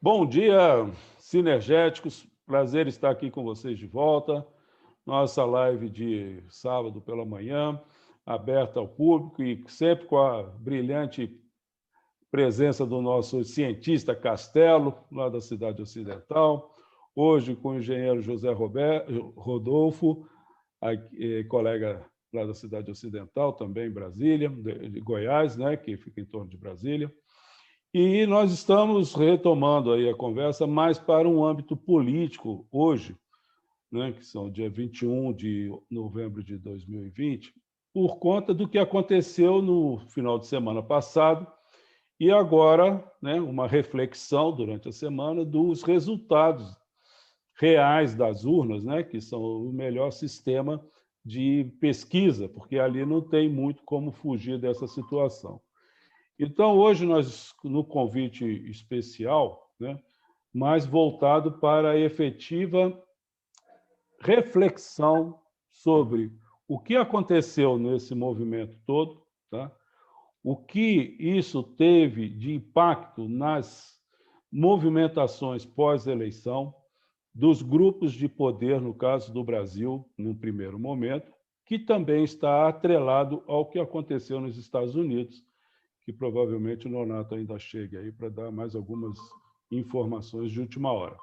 Bom dia, sinergéticos. Prazer estar aqui com vocês de volta. Nossa live de sábado pela manhã, aberta ao público e sempre com a brilhante presença do nosso cientista Castelo, lá da Cidade Ocidental. Hoje com o engenheiro José Rodolfo, colega lá da Cidade Ocidental, também em Brasília, de Goiás, né, que fica em torno de Brasília. E nós estamos retomando aí a conversa mais para um âmbito político hoje, né, que são dia 21 de novembro de 2020, por conta do que aconteceu no final de semana passado e agora, né, uma reflexão durante a semana dos resultados reais das urnas, né, que são o melhor sistema de pesquisa, porque ali não tem muito como fugir dessa situação. Então, hoje nós, no convite especial, né, mais voltado para a efetiva reflexão sobre o que aconteceu nesse movimento todo, tá? O que isso teve de impacto nas movimentações pós-eleição dos grupos de poder, no caso do Brasil, no primeiro momento, que também está atrelado ao que aconteceu nos Estados Unidos, que provavelmente o Nonato ainda chegue aí para dar mais algumas informações de última hora.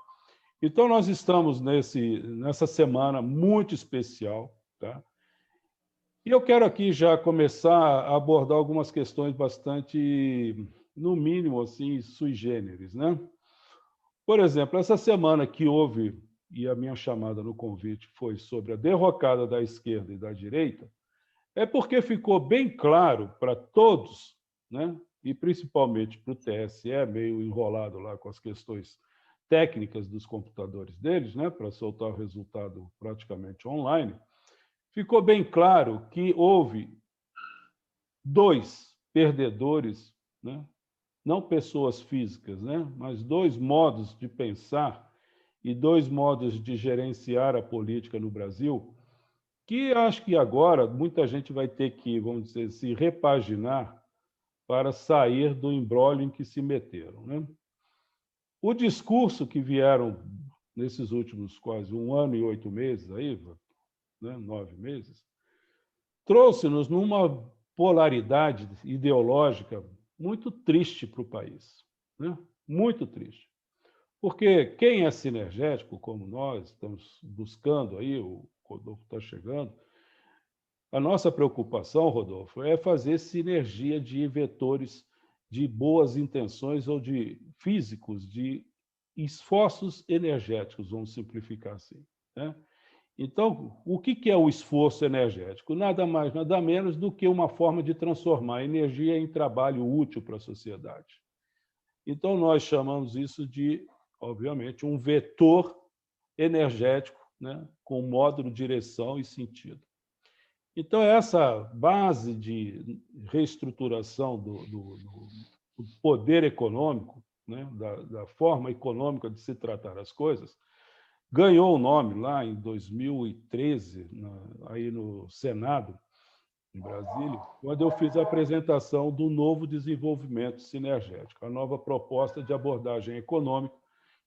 Então, nós estamos nessa semana muito especial, tá? E eu quero aqui já começar a abordar algumas questões bastante, no mínimo, assim, sui generis, né? Por exemplo, essa semana que houve, e a minha chamada no convite foi sobre a derrocada da esquerda e da direita, é porque ficou bem claro para todos, né? E principalmente para o TSE, meio enrolado lá com as questões técnicas dos computadores deles, né? Para soltar o resultado praticamente online, ficou bem claro que houve dois perdedores, né? Não pessoas físicas, né? Mas dois modos de pensar e dois modos de gerenciar a política no Brasil, que acho que agora muita gente vai ter que, vamos dizer, se repaginar para sair do imbróglio em que se meteram, né? O discurso que vieram nesses últimos quase 1 ano e 8 meses, aí, né, 9 meses, trouxe-nos numa polaridade ideológica muito triste para o país, né? Muito triste. Porque quem é sinergético, como nós estamos buscando aí, o Rodolfo está chegando, a nossa preocupação, Rodolfo, é fazer sinergia de vetores de boas intenções ou de físicos, de esforços energéticos, vamos simplificar assim, né? Então, o que é o esforço energético? Nada mais, nada menos do que uma forma de transformar a energia em trabalho útil para a sociedade. Então, nós chamamos isso de, obviamente, um vetor energético, né, com módulo, direção e sentido. Então, essa base de reestruturação do poder econômico, né, da forma econômica de se tratar as coisas, ganhou o nome lá em 2013, aí no Senado, em Brasília, quando eu fiz a apresentação do novo desenvolvimento sinergético, a nova proposta de abordagem econômica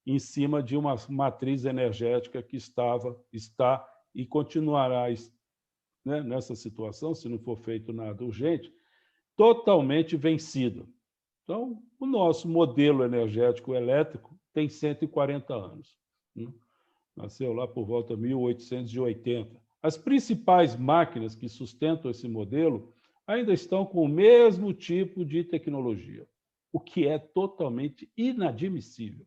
em cima de uma matriz energética que está e continuará, né, nessa situação, se não for feito nada urgente, totalmente vencido. Então, o nosso modelo energético elétrico tem 140 anos. Né? Nasceu lá por volta de 1880. As principais máquinas que sustentam esse modelo ainda estão com o mesmo tipo de tecnologia, o que é totalmente inadmissível.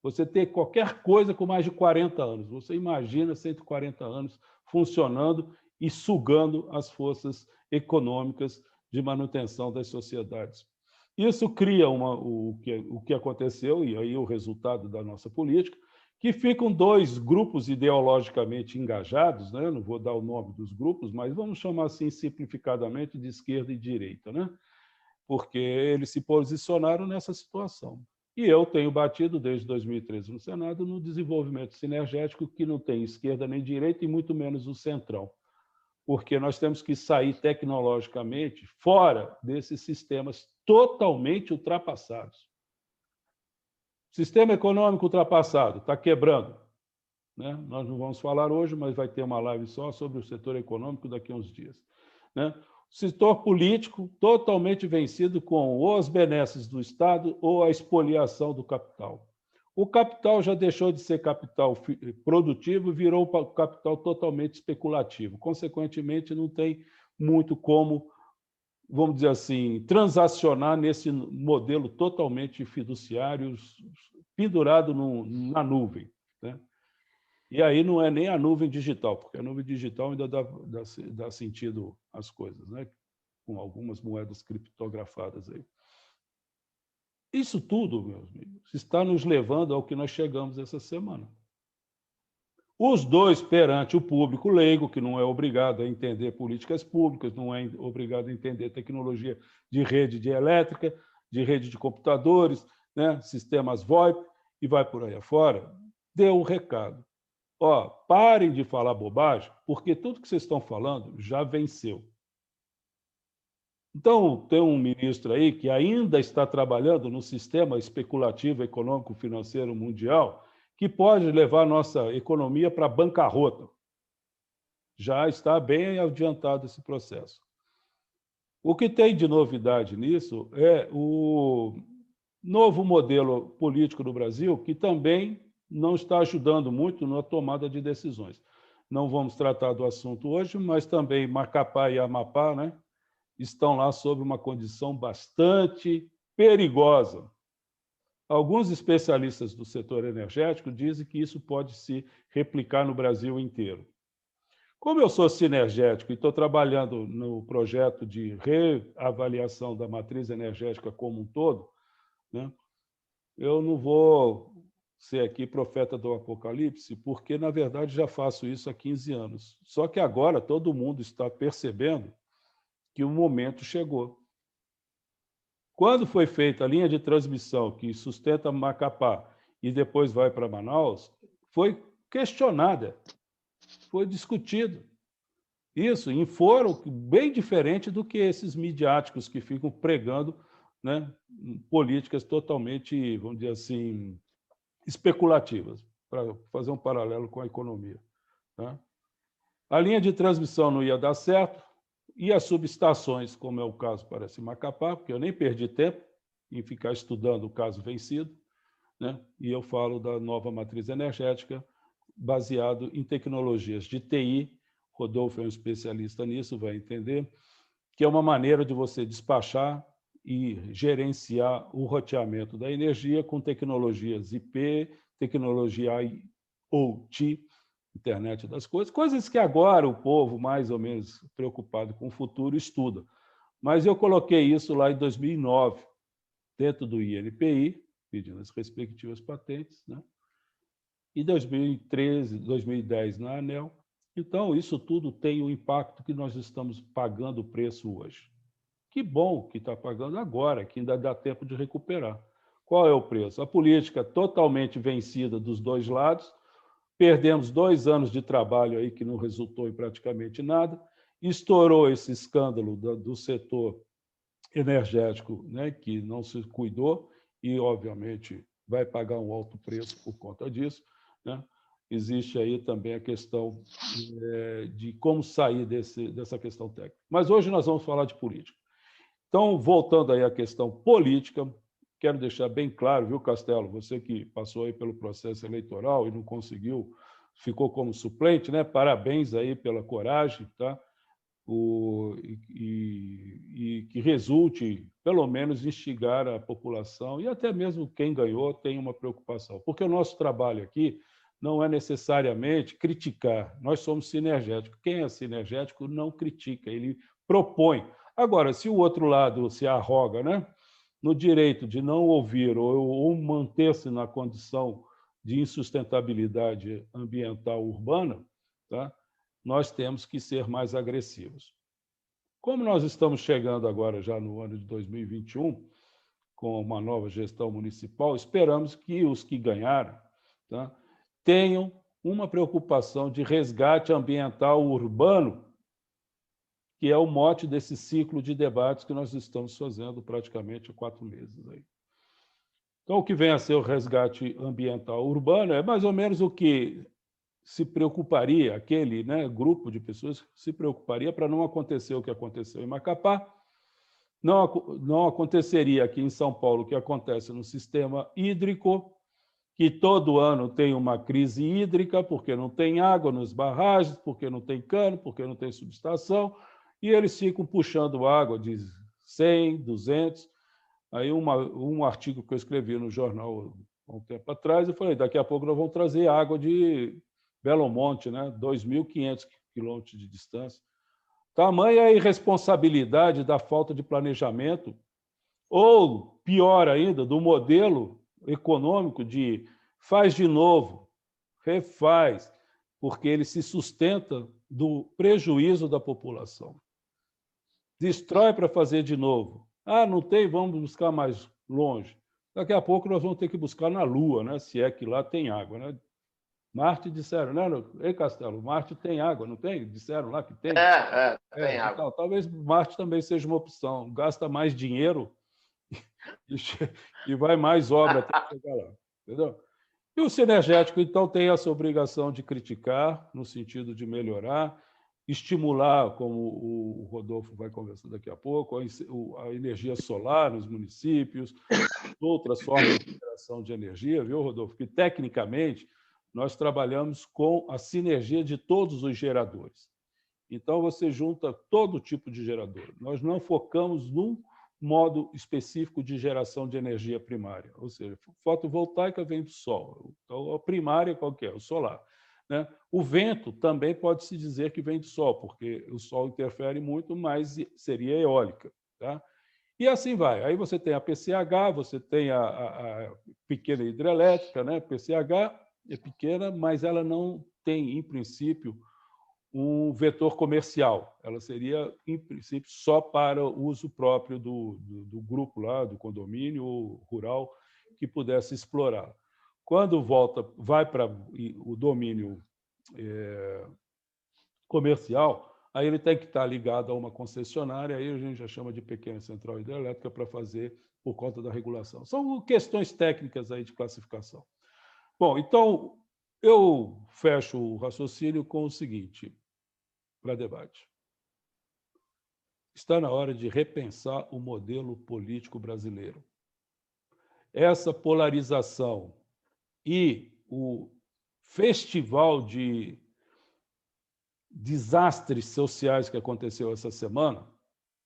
Você ter qualquer coisa com mais de 40 anos, você imagina 140 anos funcionando e sugando as forças econômicas de manutenção das sociedades. Isso cria o que aconteceu, e aí o resultado da nossa política, que ficam dois grupos ideologicamente engajados, né? Não vou dar o nome dos grupos, mas vamos chamar assim simplificadamente de esquerda e direita, né? Porque eles se posicionaram nessa situação. E eu tenho batido desde 2013 no Senado no desenvolvimento sinergético, que não tem esquerda nem direita e muito menos o centrão, porque nós temos que sair tecnologicamente fora desses sistemas totalmente ultrapassados. Sistema econômico ultrapassado, está quebrando. Né? Nós não vamos falar hoje, mas vai ter uma live só sobre o setor econômico daqui a uns dias. Né? O setor político totalmente vencido com ou as benesses do Estado ou a expoliação do capital. O capital já deixou de ser capital produtivo e virou capital totalmente especulativo. Consequentemente, não tem muito como, vamos dizer assim, transacionar nesse modelo totalmente fiduciário, pendurado na nuvem. Né? E aí não é nem a nuvem digital, porque a nuvem digital ainda dá sentido às coisas, né? Com algumas moedas criptografadas aí. Isso tudo, meus amigos, está nos levando ao que nós chegamos essa semana. Os dois perante o público leigo, que não é obrigado a entender políticas públicas, não é obrigado a entender tecnologia de rede de elétrica, de rede de computadores, né, sistemas VoIP, e vai por aí afora, deu o recado. Ó, parem de falar bobagem, porque tudo que vocês estão falando já venceu. Então, tem um ministro aí que ainda está trabalhando no sistema especulativo econômico financeiro mundial que pode levar a nossa economia para a bancarrota. Já está bem adiantado esse processo. O que tem de novidade nisso é o novo modelo político do Brasil, que também não está ajudando muito na tomada de decisões. Não vamos tratar do assunto hoje, mas também Macapá e Amapá, né, estão lá sob uma condição bastante perigosa. Alguns especialistas do setor energético dizem que isso pode se replicar no Brasil inteiro. Como eu sou sinergético e estou trabalhando no projeto de reavaliação da matriz energética como um todo, né, eu não vou ser aqui profeta do apocalipse, porque, na verdade, já faço isso há 15 anos. Só que agora todo mundo está percebendo que o momento chegou. Quando foi feita a linha de transmissão que sustenta Macapá e depois vai para Manaus, foi questionada, foi discutido. Isso, em fórum bem diferente do que esses midiáticos que ficam pregando, né, políticas totalmente, vamos dizer assim, especulativas, para fazer um paralelo com a economia. Tá? A linha de transmissão não ia dar certo, e as subestações, como é o caso, parece Macapá, porque eu nem perdi tempo em ficar estudando o caso vencido, né? E eu falo da nova matriz energética, baseado em tecnologias de TI, Rodolfo é um especialista nisso, vai entender, que é uma maneira de você despachar e gerenciar o roteamento da energia com tecnologias IP, tecnologia IoT, Internet das coisas, coisas que agora o povo, mais ou menos preocupado com o futuro, estuda. Mas eu coloquei isso lá em 2009, dentro do INPI, pedindo as respectivas patentes, né? E 2013, 2010 na ANEEL. Então, isso tudo tem o impacto que nós estamos pagando o preço hoje. Que bom que está pagando agora, que ainda dá tempo de recuperar. Qual é o preço? A política totalmente vencida dos dois lados. Perdemos 2 anos de trabalho aí que não resultou em praticamente nada. Estourou esse escândalo do setor energético, né, que não se cuidou e, obviamente, vai pagar um alto preço por conta disso. Né? Existe aí também a questão de como sair dessa questão técnica. Mas hoje nós vamos falar de política. Então, voltando aí à questão política, quero deixar bem claro, viu, Castelo, você que passou aí pelo processo eleitoral e não conseguiu, ficou como suplente, né? Parabéns aí pela coragem, tá? E que resulte, pelo menos, instigar a população e até mesmo quem ganhou tem uma preocupação. Porque o nosso trabalho aqui não é necessariamente criticar, nós somos sinergéticos. Quem é sinergético não critica, ele propõe. Agora, se o outro lado se arroga, né, no direito de não ouvir ou manter-se na condição de insustentabilidade ambiental urbana, tá, nós temos que ser mais agressivos. Como nós estamos chegando agora já no ano de 2021, com uma nova gestão municipal, esperamos que os que ganharam, tá, tenham uma preocupação de resgate ambiental urbano, que é o mote desse ciclo de debates que nós estamos fazendo praticamente há 4 meses aí. Então, o que vem a ser o resgate ambiental urbano é mais ou menos o que se preocuparia, aquele, né, grupo de pessoas se preocuparia para não acontecer o que aconteceu em Macapá, não aconteceria aqui em São Paulo o que acontece no sistema hídrico, que todo ano tem uma crise hídrica, porque não tem água nas barragens, porque não tem cano, porque não tem subestação, e eles ficam puxando água de 100, 200. Aí um artigo que eu escrevi no jornal há um tempo atrás, eu falei, daqui a pouco nós vamos trazer água de Belo Monte, né? 2.500 quilômetros de distância. Tamanha a irresponsabilidade da falta de planejamento, ou, pior ainda, do modelo econômico de faz de novo, refaz, porque ele se sustenta do prejuízo da população. Destrói para fazer de novo. Ah, não tem, vamos buscar mais longe. Daqui a pouco nós vamos ter que buscar na Lua, né? Se é que lá tem água, né? Marte disseram, né? Ei, Castelo, Marte tem água, não tem? Disseram lá que tem. Tem água. Então, talvez Marte também seja uma opção. Gasta mais dinheiro e vai mais obra até chegar lá. Entendeu? E o sinergético, então, tem essa obrigação de criticar, no sentido de melhorar, estimular, como o Rodolfo vai conversar daqui a pouco, a energia solar nos municípios, outras formas de geração de energia, viu, Rodolfo? Que, tecnicamente, nós trabalhamos com a sinergia de todos os geradores. Então, você junta todo tipo de gerador. Nós não focamos num modo específico de geração de energia primária, ou seja, fotovoltaica vem do sol. Então, a primária qual que é? O solar. Né? O vento também pode-se dizer que vem do sol, porque o sol interfere muito, mas seria eólica. Tá? E assim vai. Aí você tem a PCH, você tem a pequena hidrelétrica, né? PCH é pequena, mas ela não tem, em princípio, um vetor comercial. Ela seria, em princípio, só para o uso próprio do grupo lá, do condomínio rural, que pudesse explorar. Quando vai para o domínio comercial, aí ele tem que estar ligado a uma concessionária, aí a gente já chama de pequena central hidrelétrica para fazer por conta da regulação. São questões técnicas aí de classificação. Bom, então, eu fecho o raciocínio com o seguinte, para debate. Está na hora de repensar o modelo político brasileiro. Essa polarização e o festival de desastres sociais que aconteceu essa semana,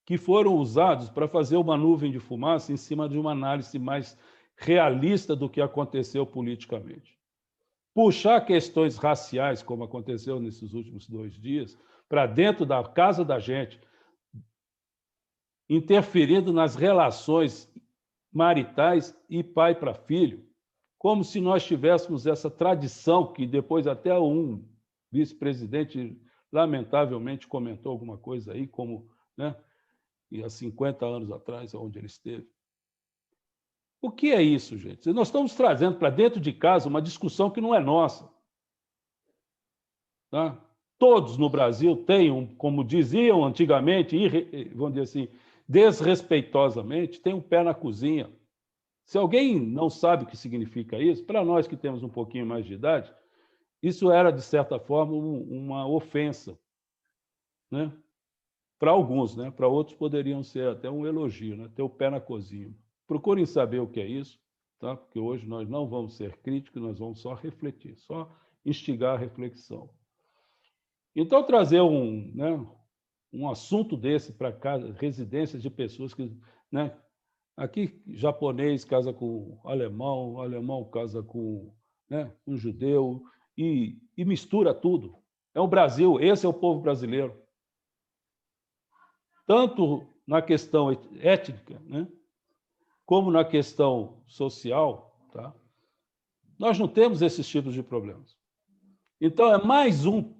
que foram usados para fazer uma nuvem de fumaça em cima de uma análise mais realista do que aconteceu politicamente. Puxar questões raciais, como aconteceu nesses últimos 2 dias, para dentro da casa da gente, interferindo nas relações maritais e pai para filho, como se nós tivéssemos essa tradição que depois até um vice-presidente lamentavelmente comentou alguma coisa aí, como, né, há 50 anos atrás, onde ele esteve. O que é isso, gente? Nós estamos trazendo para dentro de casa uma discussão que não é nossa. Tá? Todos no Brasil têm, como diziam antigamente, vamos dizer assim, desrespeitosamente, tem um pé na cozinha. Se alguém não sabe o que significa isso, para nós que temos um pouquinho mais de idade, isso era, de certa forma, uma ofensa. Né? Para alguns, né? Para outros poderiam ser até um elogio, né? Ter o pé na cozinha. Procurem saber o que é isso, tá? Porque hoje nós não vamos ser críticos, nós vamos só refletir, só instigar a reflexão. Então, trazer um assunto desse para casa, residências de pessoas que... Né, aqui, japonês casa com alemão, alemão casa com, né, um judeu, e mistura tudo. É o Brasil, esse é o povo brasileiro. Tanto na questão étnica, né, como na questão social, tá? Nós não temos esses tipos de problemas. Então, é mais um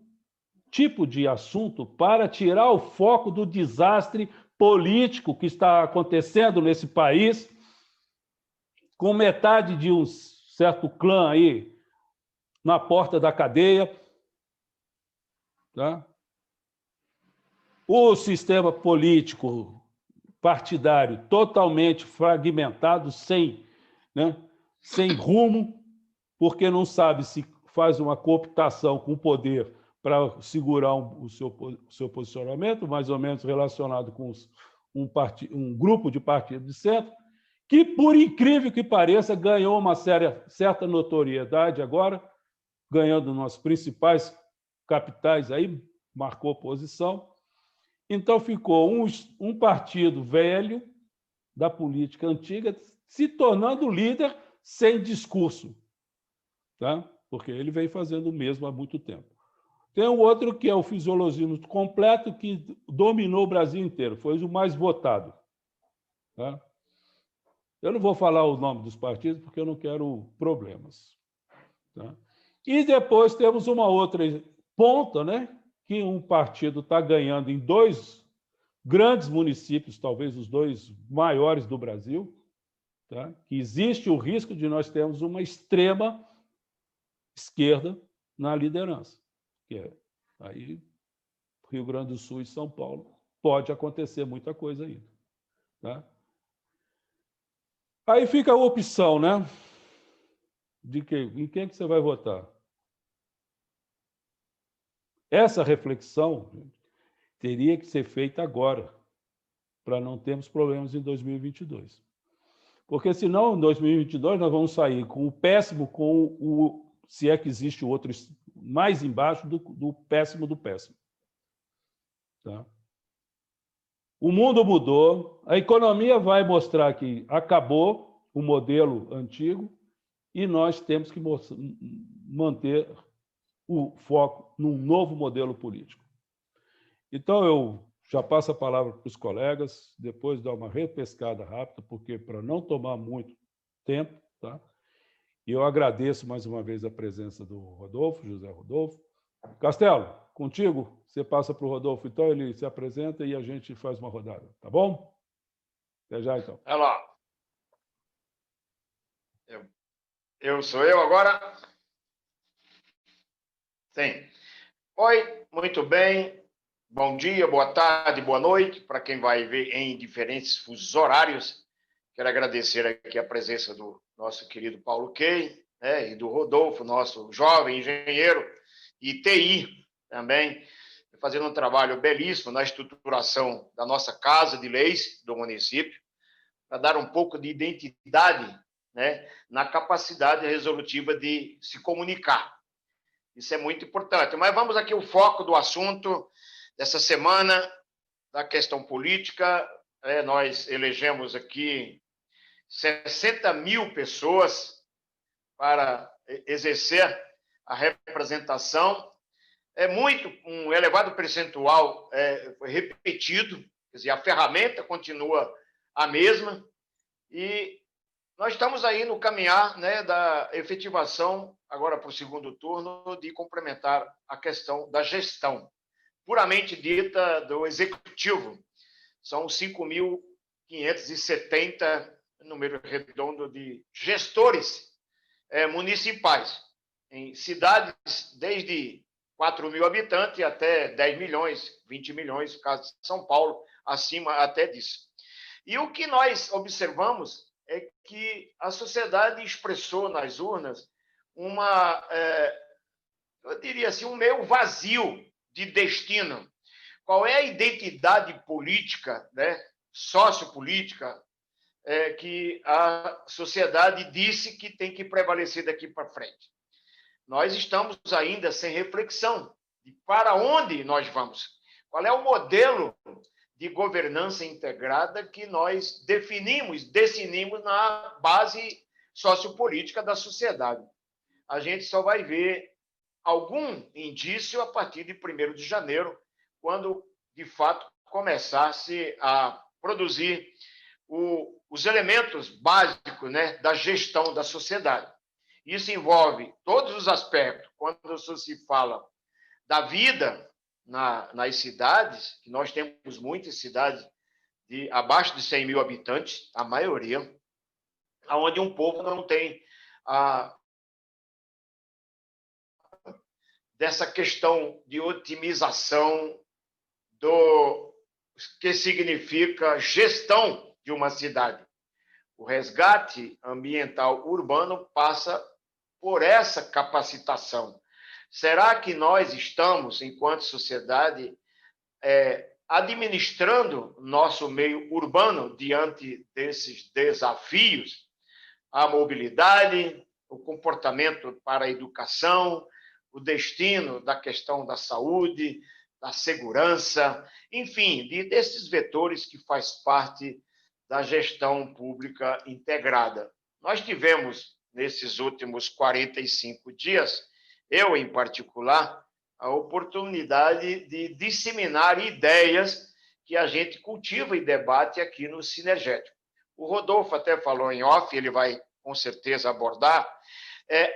tipo de assunto para tirar o foco do desastre político que está acontecendo nesse país, com metade de um certo clã aí na porta da cadeia, tá? O sistema político partidário totalmente fragmentado, sem, né, sem rumo, porque não sabe se faz uma cooptação com o poder para segurar o seu posicionamento, mais ou menos relacionado com um grupo de partidos de centro, que, por incrível que pareça, ganhou uma certa notoriedade agora, ganhando nas principais capitais, aí marcou posição. Então, ficou um partido velho da política antiga se tornando líder sem discurso, tá? Porque ele vem fazendo o mesmo há muito tempo. Tem um outro que é o fisiologismo completo, que dominou o Brasil inteiro, foi o mais votado. Tá? Eu não vou falar o nome dos partidos, porque eu não quero problemas. Tá? E depois temos uma outra ponta, né? Que um partido está ganhando em 2 grandes municípios, talvez os 2 maiores do Brasil, tá? Que existe o risco de nós termos uma extrema esquerda na liderança, que é aí Rio Grande do Sul e São Paulo. Pode acontecer muita coisa ainda. Tá? Aí fica a opção, né? Em quem que você vai votar? Essa reflexão teria que ser feita agora, para não termos problemas em 2022. Porque, senão, em 2022, nós vamos sair com o péssimo, se é que existe o outro mais embaixo do péssimo do péssimo. Tá? O mundo mudou, a economia vai mostrar que acabou o modelo antigo e nós temos que manter o foco num novo modelo político. Então, eu já passo a palavra para os colegas, depois dar uma repescada rápida, porque para não tomar muito tempo, tá? E eu agradeço mais uma vez a presença do Rodolfo, José Rodolfo. Castelo, contigo, você passa para o Rodolfo, então ele se apresenta e a gente faz uma rodada, tá bom? Até já, então. Olha lá. Sou eu agora? Sim. Oi, muito bem. Bom dia, boa tarde, boa noite, para quem vai ver em diferentes fusos horários. Quero agradecer aqui a presença do nosso querido Paulo Key, né, e do Rodolfo, nosso jovem engenheiro, e TI também, fazendo um trabalho belíssimo na estruturação da nossa Casa de Leis do município, para dar um pouco de identidade, né, na capacidade resolutiva de se comunicar. Isso é muito importante. Mas vamos aqui ao foco do assunto dessa semana, da questão política. Nós elegemos aqui 60 mil pessoas para exercer a representação. Um elevado percentual foi repetido, quer dizer, a ferramenta continua a mesma, e nós estamos aí no caminhar, né, da efetivação, agora para o segundo turno, de complementar a questão da gestão, puramente dita do executivo. São 5.570, número redondo, de gestores municipais, em cidades desde 4 mil habitantes até 10 milhões, 20 milhões, no caso de São Paulo, acima até disso. E o que nós observamos é que a sociedade expressou nas urnas eu diria assim, um meio vazio de destino. Qual é a identidade política, né, sociopolítica, que a sociedade disse que tem que prevalecer daqui para frente? Nós estamos ainda sem reflexão de para onde nós vamos. Qual é o modelo de governança integrada que nós definimos na base sociopolítica da sociedade? A gente só vai ver algum indício a partir de 1º de janeiro, quando, de fato, começasse a produzir os elementos básicos, né, da gestão da sociedade. Isso envolve todos os aspectos. Quando se fala da vida nas cidades, que nós temos muitas cidades de abaixo de 100 mil habitantes, a maioria, onde um povo não tem dessa questão de otimização do que significa gestão de uma cidade. O resgate ambiental urbano passa por essa capacitação. Será que nós estamos, enquanto sociedade, administrando nosso meio urbano diante desses desafios? A mobilidade, o comportamento para a educação, o destino da questão da saúde, da segurança, enfim, desses vetores que faz parte da gestão pública integrada. Nós tivemos, nesses últimos 45 dias, eu, em particular, a oportunidade de disseminar ideias que a gente cultiva e debate aqui no Sinergético. O Rodolfo até falou em off, ele vai com certeza abordar,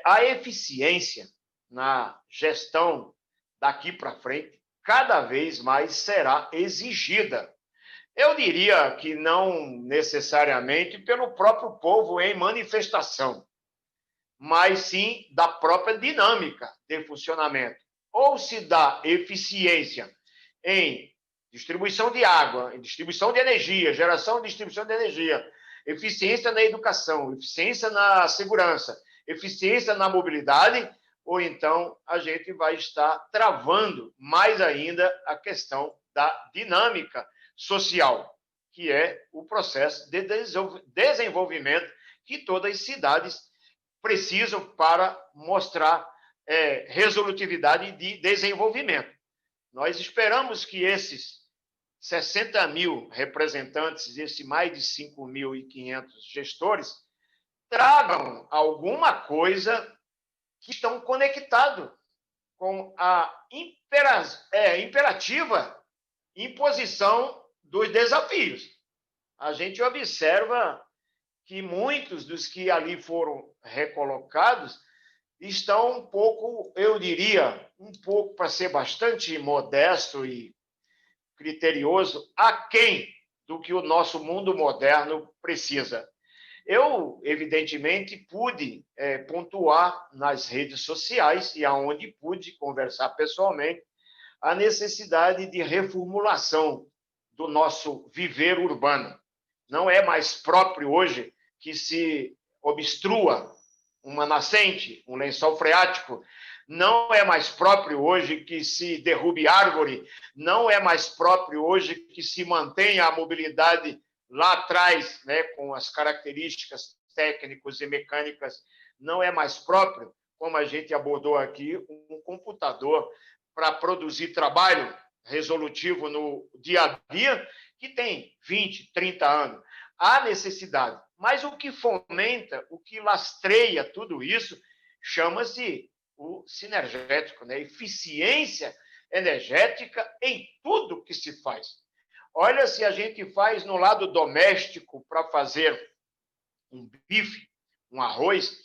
a eficiência na gestão daqui para frente cada vez mais será exigida. Eu diria que não necessariamente pelo próprio povo em manifestação, mas sim da própria dinâmica de funcionamento. Ou se dá eficiência em distribuição de água, em distribuição de energia, geração e distribuição de energia, eficiência na educação, eficiência na segurança, eficiência na mobilidade, ou então a gente vai estar travando mais ainda a questão da dinâmica social, que é o processo de desenvolvimento que todas as cidades precisam para mostrar resolutividade de desenvolvimento. Nós esperamos que esses 60 mil representantes, esses mais de 5.500 gestores, tragam alguma coisa que estão conectados com a imperativa imposição dos desafios. A gente observa que muitos dos que ali foram recolocados estão um pouco, eu diria, para ser bastante modesto e criterioso, aquém do que o nosso mundo moderno precisa. Eu, evidentemente, pude pontuar nas redes sociais e aonde pude conversar pessoalmente a necessidade de reformulação do nosso viver urbano. Não é mais próprio hoje que se obstrua uma nascente, um lençol freático. Não é mais próprio hoje que se derrube árvore. Não é mais próprio hoje que se mantenha a mobilidade lá atrás, né, com as características técnicas e mecânicas. Não é mais próprio, como a gente abordou aqui, um computador para produzir trabalho resolutivo no dia a dia, que tem 20, 30 anos. Há necessidade. Mas o que fomenta, o que lastreia tudo isso, chama-se o sinergético, né? Eficiência energética em tudo que se faz. Olha, se a gente faz no lado doméstico para fazer um bife, um arroz,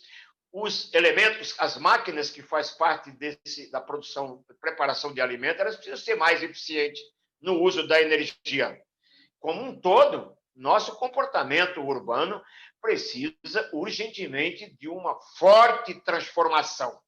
os elementos, as máquinas que faz parte da produção, preparação de alimentos, elas precisam ser mais eficientes no uso da energia. Como um todo, nosso comportamento urbano precisa urgentemente de uma forte transformação.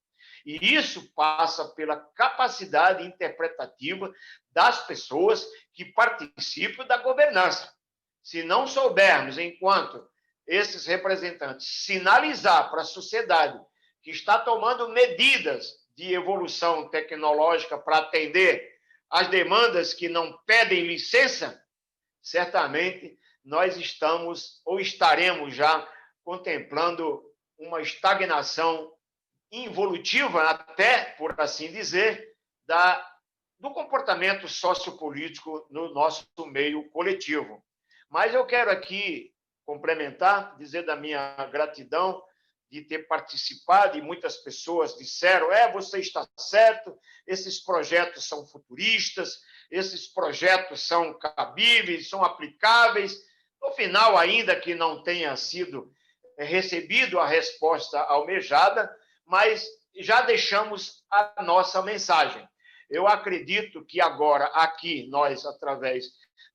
E isso passa pela capacidade interpretativa das pessoas que participam da governança. Se não soubermos, enquanto esses representantes, sinalizar para a sociedade que está tomando medidas de evolução tecnológica para atender às demandas que não pedem licença, certamente nós estamos ou estaremos já contemplando uma estagnação involutiva, até, por assim dizer, do comportamento sociopolítico no nosso meio coletivo. Mas eu quero aqui complementar, dizer da minha gratidão de ter participado, e muitas pessoas disseram, você está certo, esses projetos são futuristas, esses projetos são cabíveis, são aplicáveis. No final, ainda que não tenha sido recebido a resposta almejada, mas já deixamos a nossa mensagem. Eu acredito que agora, aqui, nós, através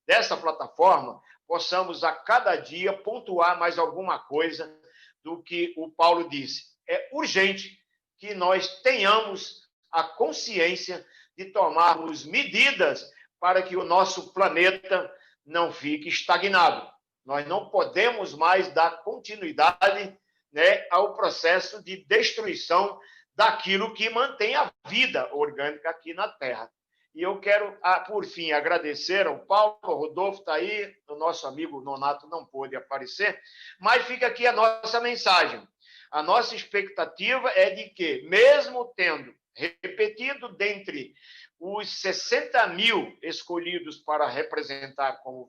dessa plataforma, possamos a cada dia pontuar mais alguma coisa do que o Paulo disse. É urgente que nós tenhamos a consciência de tomarmos medidas para que o nosso planeta não fique estagnado. Nós não podemos mais dar continuidade, né, ao processo de destruição daquilo que mantém a vida orgânica aqui na Terra. E eu quero, por fim, agradecer ao Paulo. O Rodolfo está aí, o nosso amigo Nonato não pôde aparecer, mas fica aqui a nossa mensagem. A nossa expectativa é de que, mesmo tendo repetido dentre os 60 mil escolhidos para representar como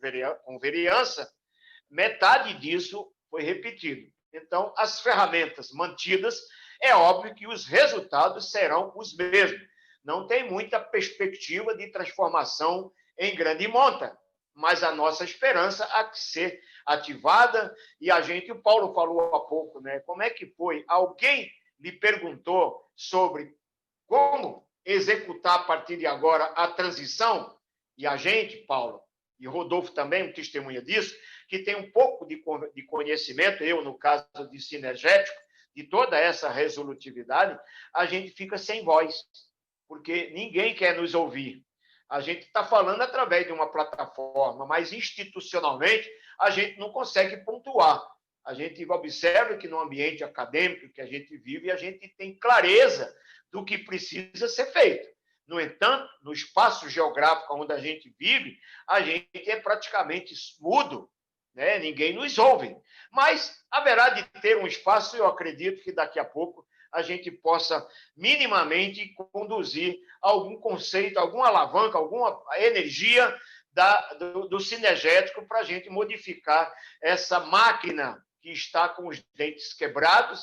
vereança, metade disso foi repetido. Então, as ferramentas mantidas, é óbvio que os resultados serão os mesmos. Não tem muita perspectiva de transformação em grande monta, mas a nossa esperança há que ser ativada. E o Paulo falou há pouco, né? Como é que foi? Alguém lhe perguntou sobre como executar a partir de agora a transição? E a gente, Paulo, e Rodolfo também, testemunha disso, que tem um pouco de conhecimento, eu, no caso de sinergético, de toda essa resolutividade, a gente fica sem voz, porque ninguém quer nos ouvir. A gente está falando através de uma plataforma, mas institucionalmente a gente não consegue pontuar. A gente observa que no ambiente acadêmico que a gente vive, a gente tem clareza do que precisa ser feito. No entanto, no espaço geográfico onde a gente vive, a gente é praticamente mudo, né? Ninguém nos ouve. Mas haverá de ter um espaço, eu acredito que daqui a pouco a gente possa minimamente conduzir algum conceito, alguma alavanca, alguma energia do sinergético para a gente modificar essa máquina que está com os dentes quebrados,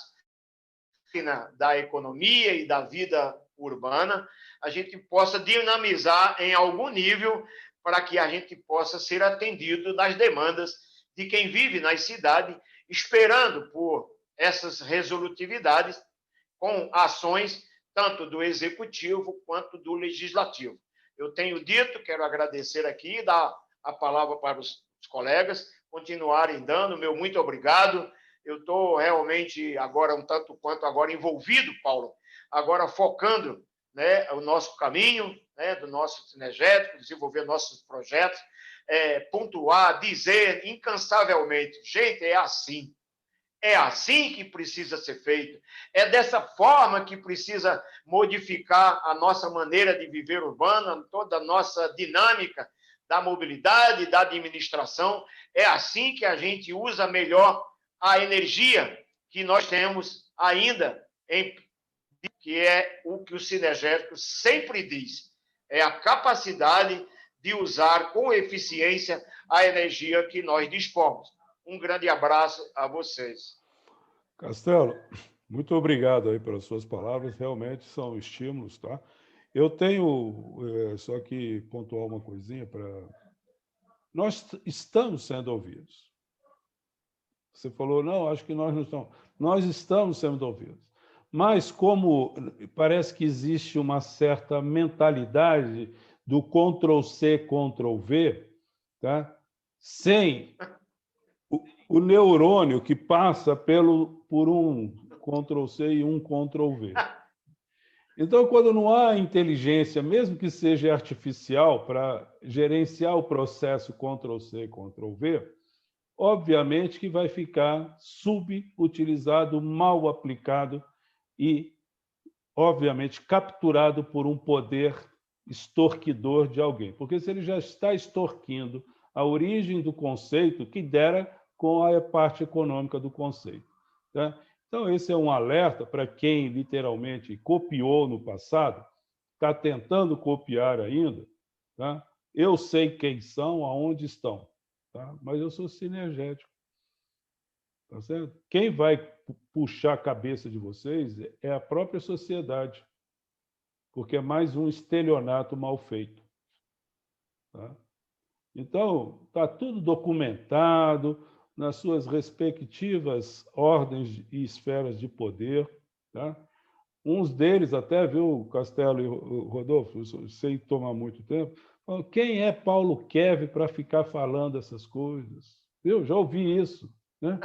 da economia e da vida urbana, a gente possa dinamizar em algum nível para que a gente possa ser atendido nas demandas de quem vive nas cidades, esperando por essas resolutividades com ações tanto do executivo quanto do legislativo. Eu tenho dito, quero agradecer aqui e dar a palavra para os colegas continuarem dando. Meu muito obrigado. Eu estou realmente agora um tanto quanto agora envolvido, Paulo, agora focando, né, o nosso caminho, né, do nosso sinergético, desenvolver nossos projetos, pontuar, dizer incansavelmente, gente, é assim. É assim que precisa ser feito. É dessa forma que precisa modificar a nossa maneira de viver urbana, toda a nossa dinâmica da mobilidade, da administração. É assim que a gente usa melhor a energia que nós temos ainda, que é o que o sinergético sempre diz, é a capacidade de usar com eficiência a energia que nós dispomos. Um grande abraço a vocês. Castelo, muito obrigado aí pelas suas palavras, realmente são estímulos, tá? Eu tenho só que pontuar uma coisinha para... Nós estamos sendo ouvidos. Você falou, não, acho que nós não estamos. Nós estamos sendo ouvidos. Mas como parece que existe uma certa mentalidade do Ctrl+C, Ctrl+V, tá? Sem o neurônio que passa por um Ctrl+C e um Ctrl+V. Então, quando não há inteligência, mesmo que seja artificial, para gerenciar o processo Ctrl+C, Ctrl+V, obviamente que vai ficar subutilizado, mal aplicado e, obviamente, capturado por um poder extorquidor de alguém. Porque se ele já está extorquindo a origem do conceito, que dera com a parte econômica do conceito. Tá? Então, esse é um alerta para quem literalmente copiou no passado, está tentando copiar ainda. Tá? Eu sei quem são, aonde estão, tá? Mas eu sou sinergético. Tá certo? Quem vai puxar a cabeça de vocês é a própria sociedade, porque é mais um estelionato mal feito. Tá? Então, está tudo documentado nas suas respectivas ordens e esferas de poder. Tá? Uns deles até, viu, Castelo e Rodolfo, sem tomar muito tempo, falam, quem é Paulo Keve para ficar falando essas coisas? Eu já ouvi isso. Né?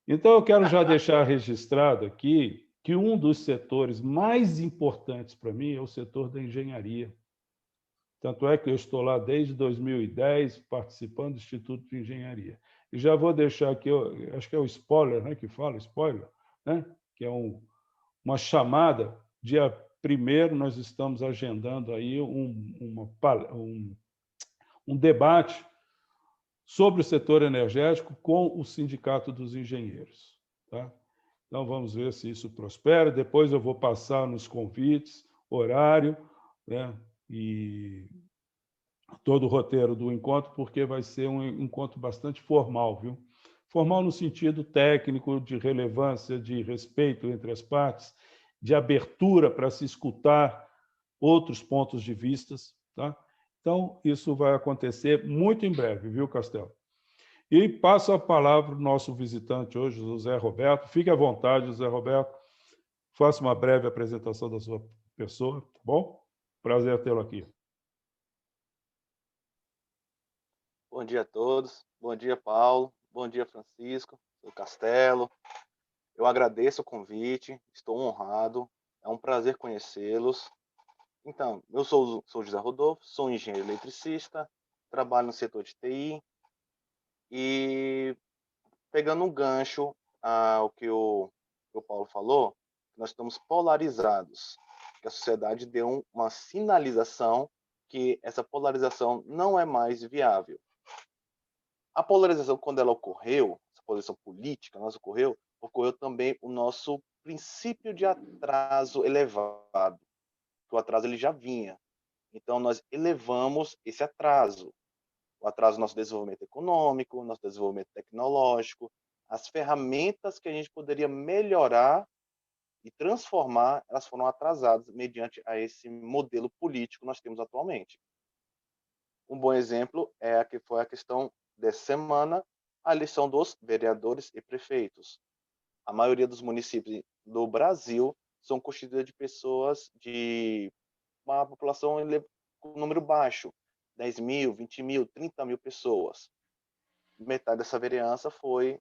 Então, eu quero já deixar registrado aqui que um dos setores mais importantes para mim é o setor da engenharia. Tanto é que eu estou lá desde 2010 participando do Instituto de Engenharia. E já vou deixar aqui, acho que é o spoiler, né, que fala, spoiler, né, que é uma chamada. Dia 1º nós estamos agendando aí um debate sobre o setor energético com o Sindicato dos Engenheiros. Tá? Então, vamos ver se isso prospera. Depois eu vou passar nos convites, horário, né, e todo o roteiro do encontro, porque vai ser um encontro bastante formal, viu? Formal no sentido técnico, de relevância, de respeito entre as partes, de abertura para se escutar outros pontos de vistas, tá? Então, isso vai acontecer muito em breve, viu, Castelo? E passo a palavra ao nosso visitante hoje, José Roberto. Fique à vontade, José Roberto. Faça uma breve apresentação da sua pessoa, tá bom? Prazer tê-lo aqui. Bom dia a todos. Bom dia, Paulo. Bom dia, Francisco, do Castelo. Eu agradeço o convite, estou honrado. É um prazer conhecê-los. Então, eu sou José Rodolfo, sou engenheiro eletricista, trabalho no setor de TI e, pegando um gancho ao que o Paulo falou, nós estamos polarizados, que a sociedade deu uma sinalização que essa polarização não é mais viável. A polarização, quando ela ocorreu, essa polarização política, ocorreu também o nosso princípio de atraso elevado, que o atraso ele já vinha. Então, nós elevamos esse atraso, o atraso do nosso desenvolvimento econômico, nosso desenvolvimento tecnológico, as ferramentas que a gente poderia melhorar e transformar, elas foram atrasadas mediante a esse modelo político que nós temos atualmente. Um bom exemplo foi a questão dessa semana, a eleição dos vereadores e prefeitos. A maioria dos municípios do Brasil são constituídos de pessoas de uma população com um número baixo, 10 mil, 20 mil, 30 mil pessoas. Metade dessa vereança foi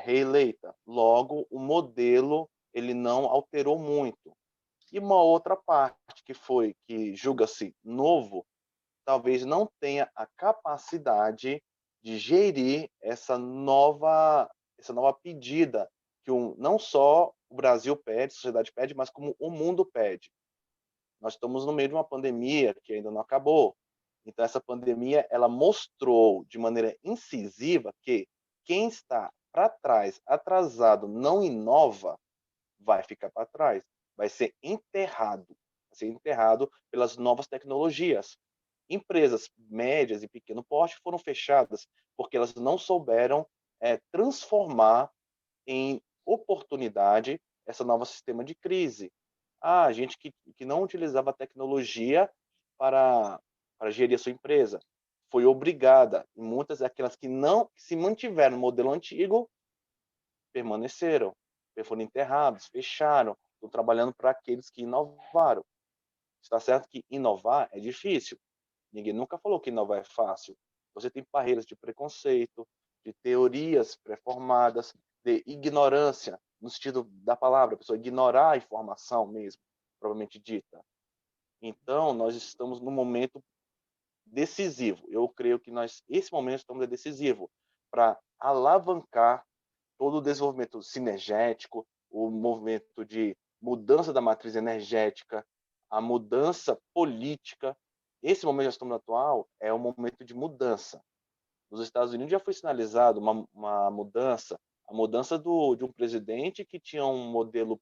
reeleita. Logo, o modelo ele não alterou muito. E uma outra parte que julga-se novo, talvez não tenha a capacidade de gerir essa nova pedida que não só o Brasil pede, a sociedade pede, mas como o mundo pede. Nós estamos no meio de uma pandemia que ainda não acabou. Então, essa pandemia ela mostrou de maneira incisiva que quem está para trás, atrasado, não inova, vai ficar para trás, vai ser enterrado pelas novas tecnologias. Empresas médias e pequeno porte foram fechadas porque elas não souberam transformar em oportunidade esse novo sistema de crise. A gente que não utilizava a tecnologia para gerir a sua empresa foi obrigada, e muitas daquelas que se mantiveram no modelo antigo permaneceram, foram enterrados, fecharam, estão trabalhando para aqueles que inovaram. Está certo que inovar é difícil. Ninguém nunca falou que inovar é fácil. Você tem barreiras de preconceito, de teorias pré-formadas, de ignorância, no sentido da palavra, a pessoa ignorar a informação mesmo, provavelmente dita. Então, nós estamos num momento decisivo. Eu creio que esse momento estamos decisivo para alavancar todo o desenvolvimento sinergético, o movimento de mudança da matriz energética, a mudança política. Esse momento que estamos atual é um momento de mudança. Nos Estados Unidos já foi sinalizado uma mudança, a mudança de um presidente que tinha um modelo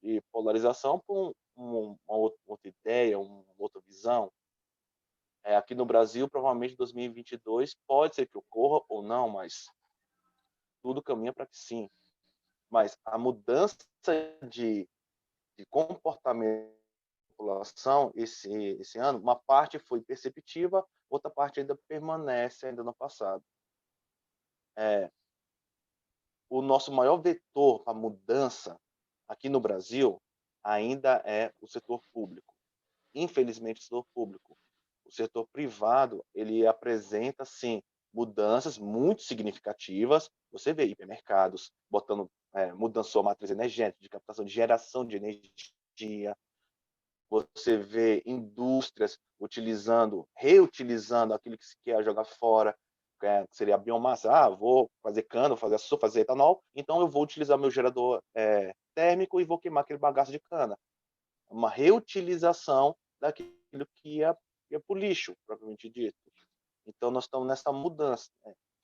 de polarização por uma outra ideia, uma outra visão. Aqui no Brasil, provavelmente em 2022, pode ser que ocorra ou não, mas tudo caminha para que sim. Mas a mudança de comportamento da população esse ano, uma parte foi perceptiva, outra parte ainda permanece ainda no passado. O nosso maior vetor para mudança aqui no Brasil ainda é o setor público. Infelizmente, o setor público. O setor privado, ele apresenta, sim, mudanças muito significativas. Você vê hipermercados mudando sua matriz energética, de captação de geração de energia. Você vê indústrias reutilizando aquilo que se quer jogar fora. que seria a biomassa. Vou fazer cana, vou fazer açúcar, fazer etanol, então eu vou utilizar meu gerador térmico e vou queimar aquele bagaço de cana. Uma reutilização daquilo que ia para o lixo, propriamente dito. Então, nós estamos nessa mudança.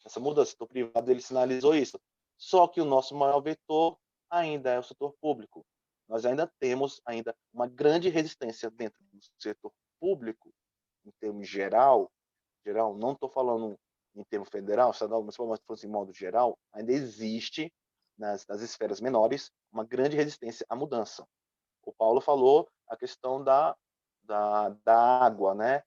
Essa mudança, o setor privado ele sinalizou isso. Só que o nosso maior vetor ainda é o setor público. Nós ainda temos uma grande resistência dentro do setor público, em termos geral, não estou falando em termos federal, estadual, mas falando em modo geral, ainda existe nas esferas menores uma grande resistência à mudança. O Paulo falou a questão da água, né?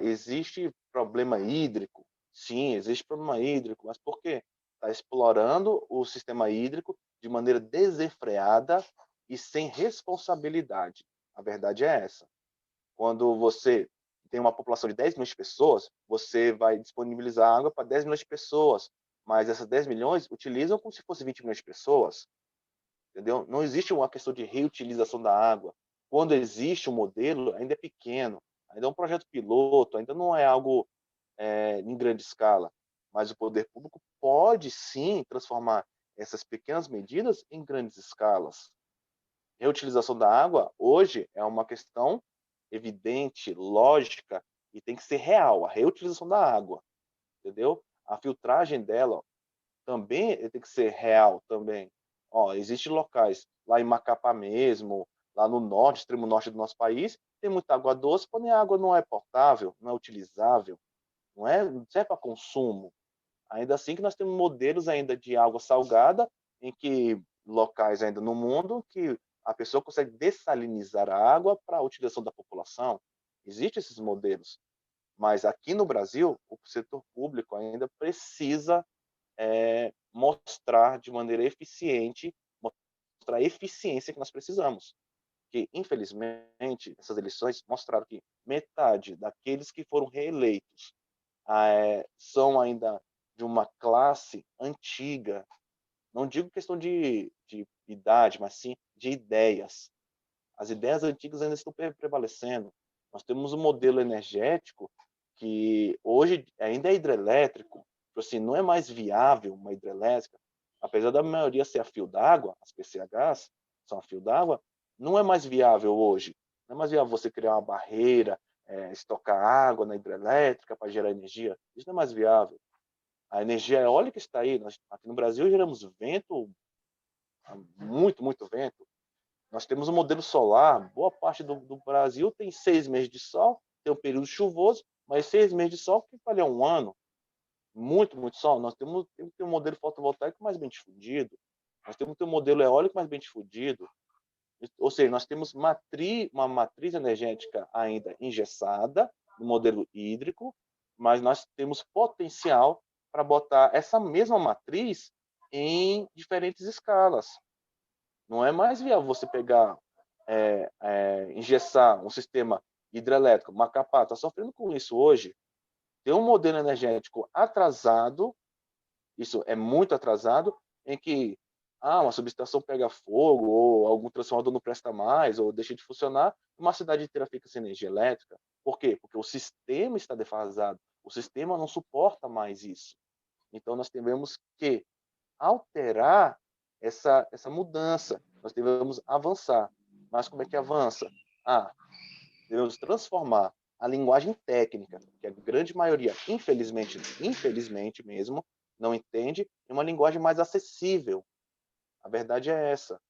Existe problema hídrico? Sim, existe problema hídrico, mas por quê? Está explorando o sistema hídrico de maneira desenfreada e sem responsabilidade. A verdade é essa. Quando você tem uma população de 10 milhões de pessoas, você vai disponibilizar água para 10 milhões de pessoas, mas essas 10 milhões utilizam como se fosse 20 milhões de pessoas. Entendeu? Não existe uma questão de reutilização da água. Quando existe um modelo, ainda é pequeno, ainda é um projeto piloto, ainda não é algo em grande escala. Mas o poder público pode sim transformar essas pequenas medidas em grandes escalas. Reutilização da água hoje é uma questão evidente, lógica e tem que ser real. A reutilização da água, entendeu? A filtragem dela também tem que ser real também. Existem locais, lá em Macapá mesmo, lá no norte, extremo norte do nosso país, tem muita água doce, porém a água não é potável, não é utilizável, não serve para consumo. Ainda assim que nós temos modelos ainda de água salgada, em que locais ainda no mundo que a pessoa consegue dessalinizar a água para a utilização da população. Existem esses modelos. Mas aqui no Brasil, o setor público ainda precisa mostrar de maneira eficiente, mostrar a eficiência que nós precisamos. Que, infelizmente, essas eleições mostraram que metade daqueles que foram reeleitos são ainda de uma classe antiga. Não digo questão de idade, mas sim de ideias. As ideias antigas ainda estão prevalecendo. Nós temos um modelo energético que hoje ainda é hidrelétrico, assim, não é mais viável uma hidrelétrica, apesar da maioria ser a fio d'água, as PCHs são a fio d'água, não é mais viável hoje. Não é mais viável você criar uma barreira, estocar água na hidrelétrica para gerar energia. Isso não é mais viável. A energia eólica está aí. Nós, aqui no Brasil, geramos vento, muito, muito vento. Nós temos um modelo solar, boa parte do Brasil tem 6 meses de sol, tem um período chuvoso, mas 6 meses de sol que vale um ano. Muito, muito sol. Nós temos que ter um modelo fotovoltaico mais bem difundido. Nós temos que ter um modelo eólico mais bem difundido. Ou seja, nós temos uma matriz energética ainda engessada, no modelo hídrico, mas nós temos potencial para botar essa mesma matriz em diferentes escalas. Não é mais viável você pegar, engessar um sistema hidrelétrico. Macapá está sofrendo com isso hoje. Tem um modelo energético atrasado, isso é muito atrasado, em que uma subestação pega fogo, ou algum transformador não presta mais, ou deixa de funcionar, uma cidade inteira fica sem energia elétrica. Por quê? Porque o sistema está defasado, o sistema não suporta mais isso. Então, nós temos que alterar essa mudança, nós devemos avançar. Mas como é que avança? Devemos transformar a linguagem técnica, que a grande maioria, infelizmente mesmo, não entende, em uma linguagem mais acessível. A verdade é essa.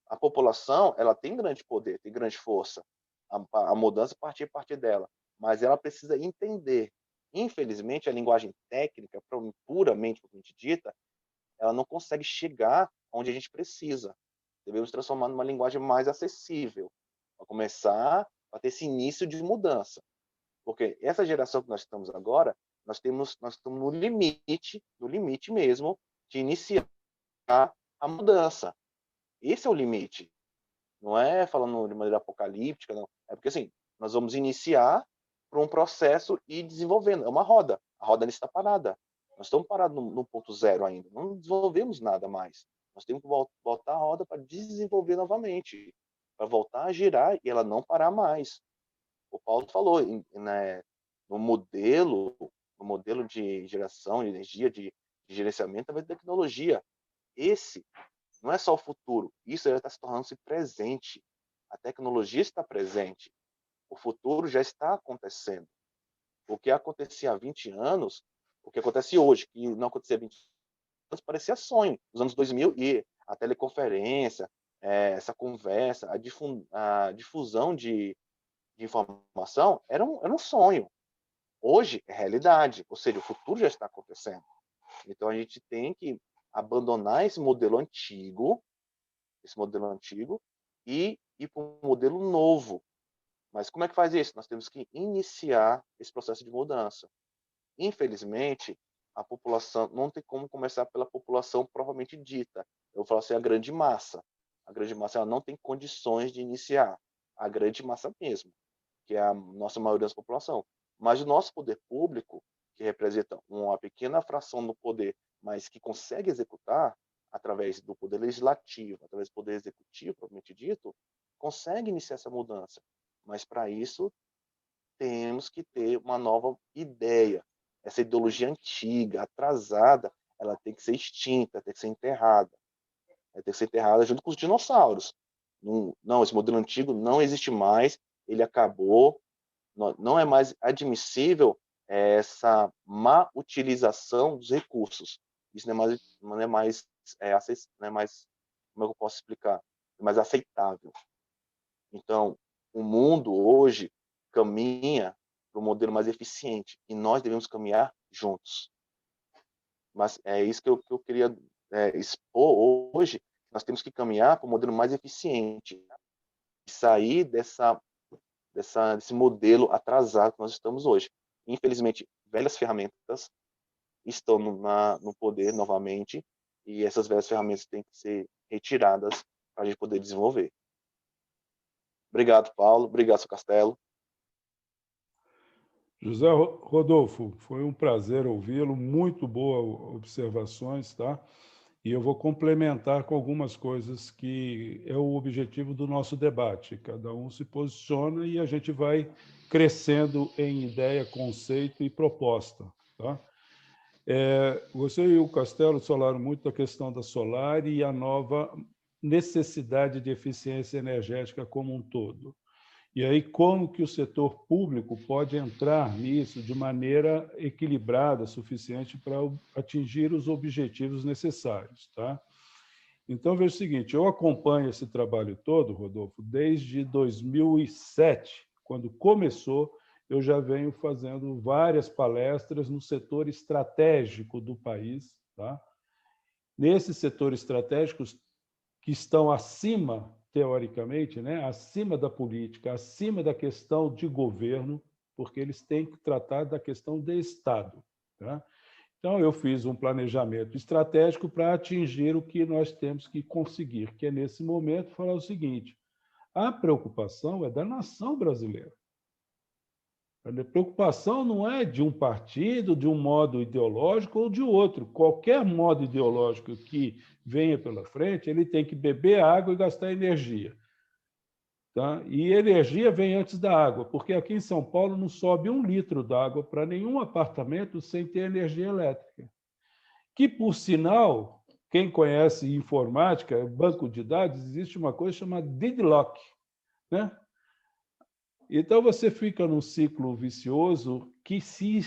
A população, ela tem grande poder, tem grande força. A mudança partir dela, mas ela precisa entender. Infelizmente, a linguagem técnica, puramente dita, ela não consegue chegar onde a gente precisa. Devemos transformar numa linguagem mais acessível, para começar a ter esse início de mudança. Porque essa geração que nós estamos agora, nós estamos no limite mesmo, de iniciar a mudança. Esse é o limite. Não é falando de maneira apocalíptica, não. É porque, assim, nós vamos iniciar para um processo e desenvolvendo. É uma roda. A roda não está parada. Nós estamos parados no ponto zero ainda. Não desenvolvemos nada mais. Nós temos que voltar a roda para desenvolver novamente, para voltar a girar e ela não parar mais. O Paulo falou, né, no modelo no modelo de geração de energia, de gerenciamento, através da tecnologia. Esse não é só o futuro, isso já está se tornando-se presente. A tecnologia está presente, o futuro já está acontecendo. O que acontecia há 20 anos, o que acontece hoje, que não acontecia há 20 anos, parecia sonho. Nos anos 2000, e a teleconferência, essa conversa, a difusão de informação era um sonho. Hoje é realidade, ou seja, o futuro já está acontecendo. Então a gente tem que abandonar esse modelo antigo e ir para um modelo novo. Mas como é que faz isso? Nós temos que iniciar esse processo de mudança. Infelizmente, a população não tem como começar pela população propriamente dita. Eu falo assim, a grande massa. A grande massa ela não tem condições de iniciar. A grande massa mesmo, que é a nossa maioria da população. Mas o nosso poder público, que representa uma pequena fração do poder, mas que consegue executar através do poder legislativo, através do poder executivo, propriamente dito, consegue iniciar essa mudança. Mas para isso temos que ter uma nova ideia. Essa ideologia antiga, atrasada, ela tem que ser extinta, tem que ser enterrada. Ela tem que ser enterrada junto com os dinossauros. Não, esse modelo antigo não existe mais, ele acabou, não é mais admissível essa má utilização dos recursos. Isso não é mais, como é que eu posso explicar? Não é mais aceitável. Então, o mundo hoje caminha para um modelo mais eficiente e nós devemos caminhar juntos. Mas é isso que eu queria expor hoje. Nós temos que caminhar para um modelo mais eficiente e sair desse modelo atrasado que nós estamos hoje. Infelizmente, velhas ferramentas estão no poder novamente e essas velhas ferramentas têm que ser retiradas para a gente poder desenvolver. Obrigado, Paulo. Obrigado, seu Castelo. José Rodolfo, foi um prazer ouvi-lo, muito boas observações, tá? E eu vou complementar com algumas coisas que é o objetivo do nosso debate. Cada um se posiciona e a gente vai crescendo em ideia, conceito e proposta, tá? Você e o Castelo falaram muito da questão da solar e a nova necessidade de eficiência energética como um todo. E aí, como que o setor público pode entrar nisso de maneira equilibrada, suficiente para atingir os objetivos necessários, tá? Então, veja o seguinte, eu acompanho esse trabalho todo, Rodolfo, desde 2007, quando começou, eu já venho fazendo várias palestras no setor estratégico do país, tá? Nesses setores estratégicos que estão acima, teoricamente, né, acima da política, acima da questão de governo, porque eles têm que tratar da questão de Estado. Tá? Então, eu fiz um planejamento estratégico para atingir o que nós temos que conseguir, que é, nesse momento, falar o seguinte, a preocupação é da nação brasileira. A preocupação não é de um partido, de um modo ideológico ou de outro. Qualquer modo ideológico que venha pela frente, ele tem que beber água e gastar energia. Tá? E energia vem antes da água, porque aqui em São Paulo não sobe 1 litro d'água para nenhum apartamento sem ter energia elétrica. Que, por sinal, quem conhece informática, banco de dados, existe uma coisa chamada deadlock, né? Então, você fica num ciclo vicioso que se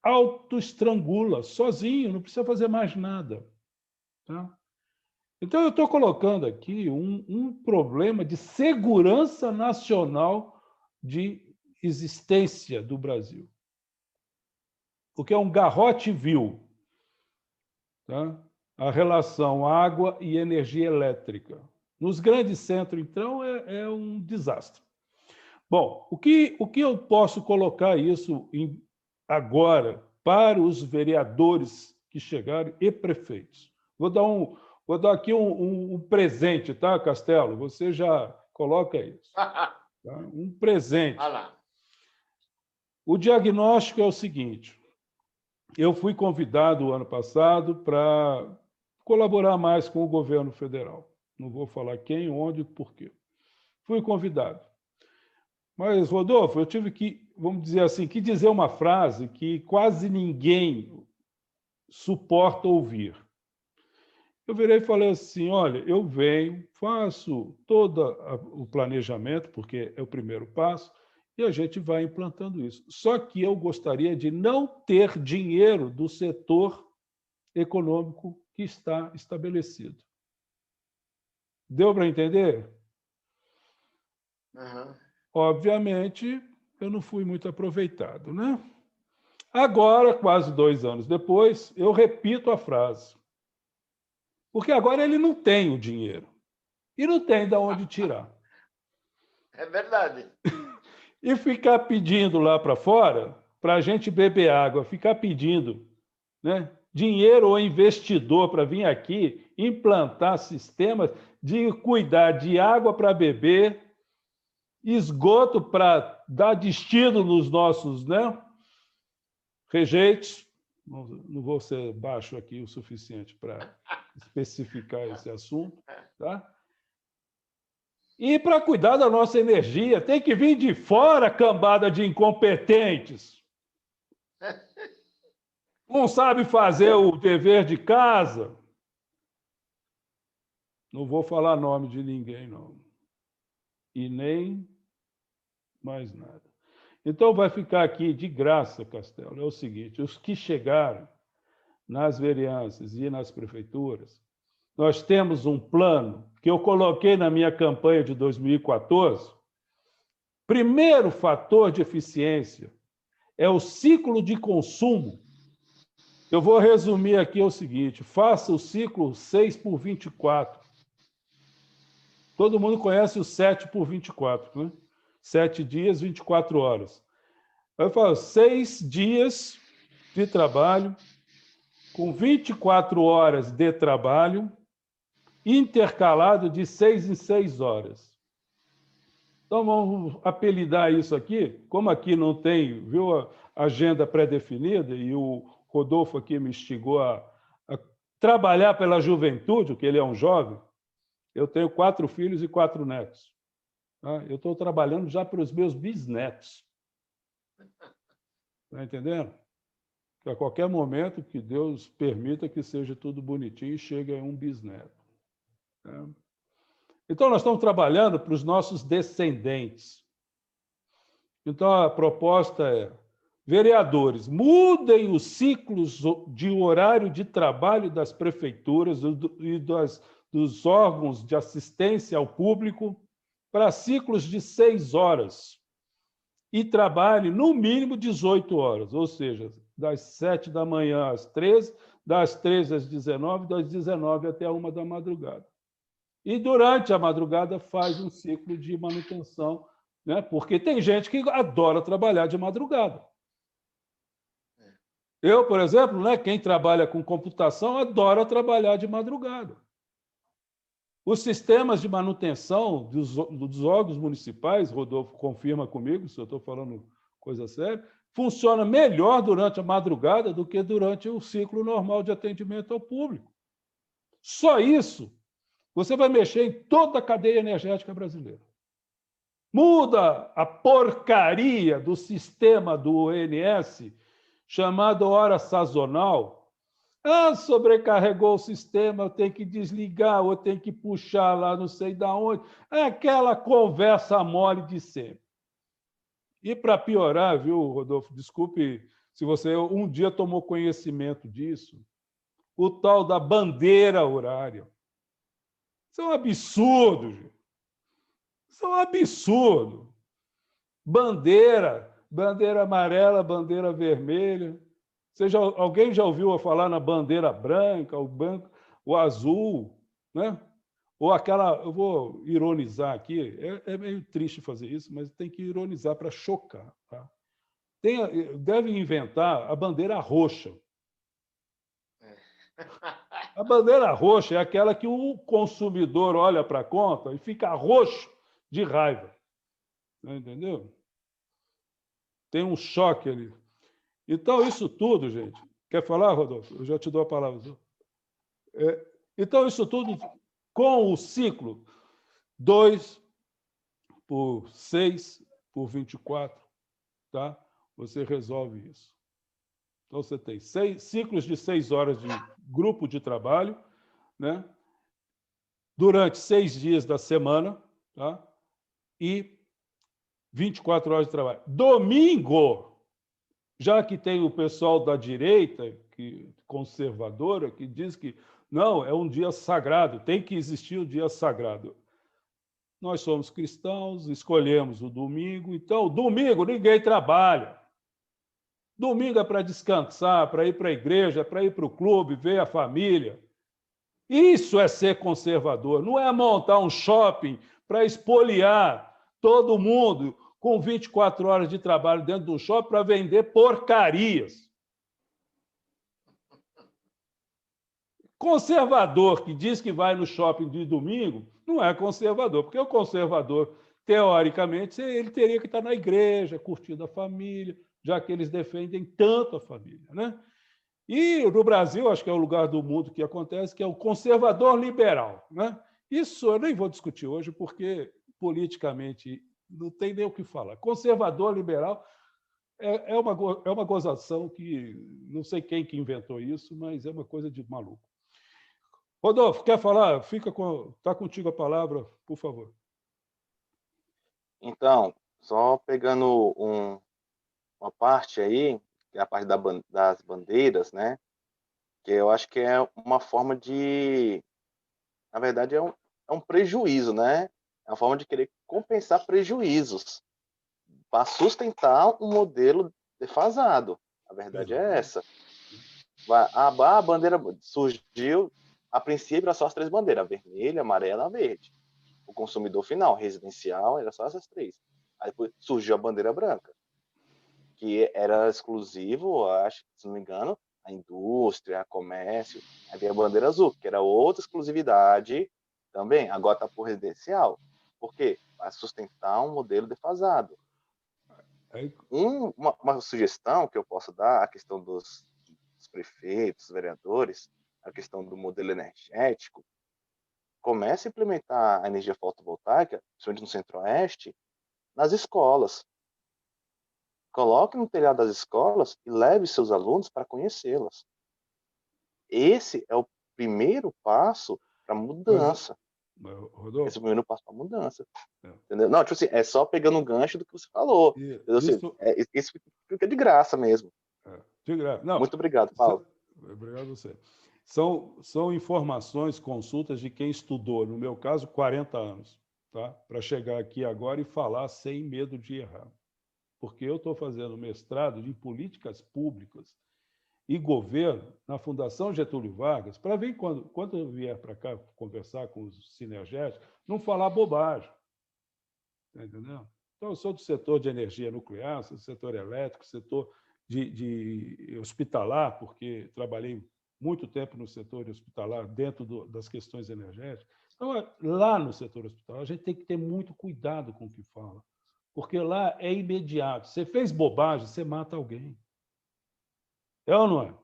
autoestrangula sozinho, não precisa fazer mais nada. Tá? Então, eu estou colocando aqui um problema de segurança nacional de existência do Brasil, o que é um garrote vil. Tá? A relação água e energia elétrica. Nos grandes centros, então, é um desastre. Bom, o que eu posso colocar isso agora para os vereadores que chegaram e prefeitos? Vou dar aqui um presente, tá, Castelo? Você já coloca isso. Tá? Um presente. O diagnóstico é o seguinte, eu fui convidado ano passado para colaborar mais com o governo federal. Não vou falar quem, onde, por quê. Fui convidado. Mas, Rodolfo, eu tive que, vamos dizer assim, que dizer uma frase que quase ninguém suporta ouvir. Eu virei e falei assim, olha, eu venho, faço todo o planejamento, porque é o primeiro passo, e a gente vai implantando isso. Só que eu gostaria de não ter dinheiro do setor econômico que está estabelecido. Deu para entender? Uhum. Obviamente, eu não fui muito aproveitado, né? Agora, quase 2 anos depois, eu repito a frase. Porque agora ele não tem o dinheiro. E não tem de onde tirar. É verdade. E ficar pedindo lá para fora, para a gente beber água, ficar pedindo, né, dinheiro ou investidor para vir aqui implantar sistemas de cuidar de água para beber, esgoto para dar destino nos nossos, né, rejeitos. Não vou ser baixo aqui o suficiente para especificar esse assunto, tá? E para cuidar da nossa energia, tem que vir de fora, cambada de incompetentes. Não sabe fazer o dever de casa. Não vou falar nome de ninguém, não. E nem mais nada. Então, vai ficar aqui de graça, Castelo. É o seguinte: os que chegaram nas vereanças e nas prefeituras, nós temos um plano que eu coloquei na minha campanha de 2014. Primeiro fator de eficiência é o ciclo de consumo. Eu vou resumir aqui o seguinte: faça o ciclo 6 por 24. Todo mundo conhece o 7 por 24, né? 7 dias, 24 horas. Eu falo 6 dias de trabalho, com 24 horas de trabalho, intercalado de 6 em 6 horas. Então, vamos apelidar isso aqui, como aqui não tem, viu, a agenda pré-definida, e o Rodolfo aqui me instigou a trabalhar pela juventude, porque ele é um jovem. Eu tenho 4 filhos e 4 netos. Tá? Eu estou trabalhando já para os meus bisnetos. Está entendendo? Que a qualquer momento que Deus permita que seja tudo bonitinho e chegue a um bisneto. Tá? Então, nós estamos trabalhando para os nossos descendentes. Então, a proposta é: vereadores, mudem os ciclos de horário de trabalho das prefeituras e dos órgãos de assistência ao público para ciclos de 6 horas e trabalhe no mínimo 18 horas, ou seja, das 7 da manhã às 13, das 13 às 19, das 19 até a 1 da madrugada. E durante a madrugada faz um ciclo de manutenção, né? Porque tem gente que adora trabalhar de madrugada. Eu, por exemplo, né, quem trabalha com computação adora trabalhar de madrugada. Os sistemas de manutenção dos órgãos municipais, Rodolfo confirma comigo, se eu estou falando coisa séria, funciona melhor durante a madrugada do que durante o ciclo normal de atendimento ao público. Só isso, você vai mexer em toda a cadeia energética brasileira. Muda a porcaria do sistema do ONS, chamado hora sazonal. Ah, sobrecarregou o sistema, eu tenho que desligar, ou eu tenho que puxar lá não sei de onde. É aquela conversa mole de sempre. E para piorar, viu, Rodolfo, desculpe se você um dia tomou conhecimento disso, o tal da bandeira horária. Isso é um absurdo, gente. Isso é um absurdo. Bandeira amarela, bandeira vermelha. Alguém já ouviu falar na bandeira branca, o azul, né? Ou aquela, eu vou ironizar aqui, é meio triste fazer isso, mas tem que ironizar para chocar. Tá? Devem inventar a bandeira roxa. A bandeira roxa é aquela que o consumidor olha para a conta e fica roxo de raiva. Entendeu? Tem um choque ali. Então, isso tudo, gente... Quer falar, Rodolfo? Eu já te dou a palavra. Então, isso tudo com o ciclo 2 por 6 por 24, tá? Você resolve isso. Então, você tem ciclos de 6 horas de grupo de trabalho, né? Durante 6 dias da semana, tá? E 24 horas de trabalho. Domingo, já que tem o pessoal da direita, conservadora, que diz que não, é um dia sagrado, tem que existir o dia sagrado. Nós somos cristãos, escolhemos o domingo, então, domingo ninguém trabalha. Domingo é para descansar, para ir para a igreja, para ir para o clube, ver a família. Isso é ser conservador, não é montar um shopping para expoliar todo mundo com 24 horas de trabalho dentro do shopping para vender porcarias. Conservador que diz que vai no shopping de domingo não é conservador, porque o conservador, teoricamente, ele teria que estar na igreja, curtindo a família, já que eles defendem tanto a família, né? E no Brasil, acho que é o lugar do mundo que acontece, que é o conservador liberal, né? Isso eu nem vou discutir hoje, porque politicamente não tem nem o que falar. Conservador liberal é uma gozação que não sei quem que inventou isso, mas é uma coisa de maluco. Rodolfo, quer falar? Está contigo a palavra, por favor. Então, só pegando uma parte aí, que é a parte das bandeiras, né? Que eu acho que é uma forma de... Na verdade, é um prejuízo, né? É uma forma de querer compensar prejuízos para sustentar um modelo defasado. A verdade é essa. A bandeira surgiu, a princípio, era só as 3 bandeiras, a vermelha, a amarela e a verde. O consumidor final, residencial, era só essas 3. Aí depois surgiu a bandeira branca, que era exclusivo, acho, se não me engano, a indústria, a comércio. Aí veio a bandeira azul, que era outra exclusividade também. Agora está por residencial. Por quê? Para sustentar um modelo defasado. Uma sugestão que eu posso dar, a questão dos prefeitos, vereadores, a questão do modelo energético, comece a implementar a energia fotovoltaica, principalmente no Centro-Oeste, nas escolas. Coloque no telhado das escolas e leve seus alunos para conhecê-las. Esse é o primeiro passo para a mudança. Rodolfo? Esse é o primeiro passo para a mudança. Entendeu? Não, tipo assim, é só pegando um gancho do que você falou. Isso fica de graça mesmo. De graça. Não, muito obrigado, Paulo. Obrigado a você. São informações, consultas de quem estudou, no meu caso, 40 anos, tá? Para chegar aqui agora e falar sem medo de errar. Porque eu estou fazendo mestrado em políticas públicas e governo na Fundação Getúlio Vargas, para ver quando eu vier para cá conversar com os sinergéticos, não falar bobagem. Está entendendo? Então, eu sou do setor de energia nuclear, sou do setor elétrico, setor de hospitalar, porque trabalhei muito tempo no setor hospitalar, dentro das questões energéticas. Então, lá no setor hospitalar, a gente tem que ter muito cuidado com o que fala, porque lá é imediato. Você fez bobagem, você mata alguém. É ou não é?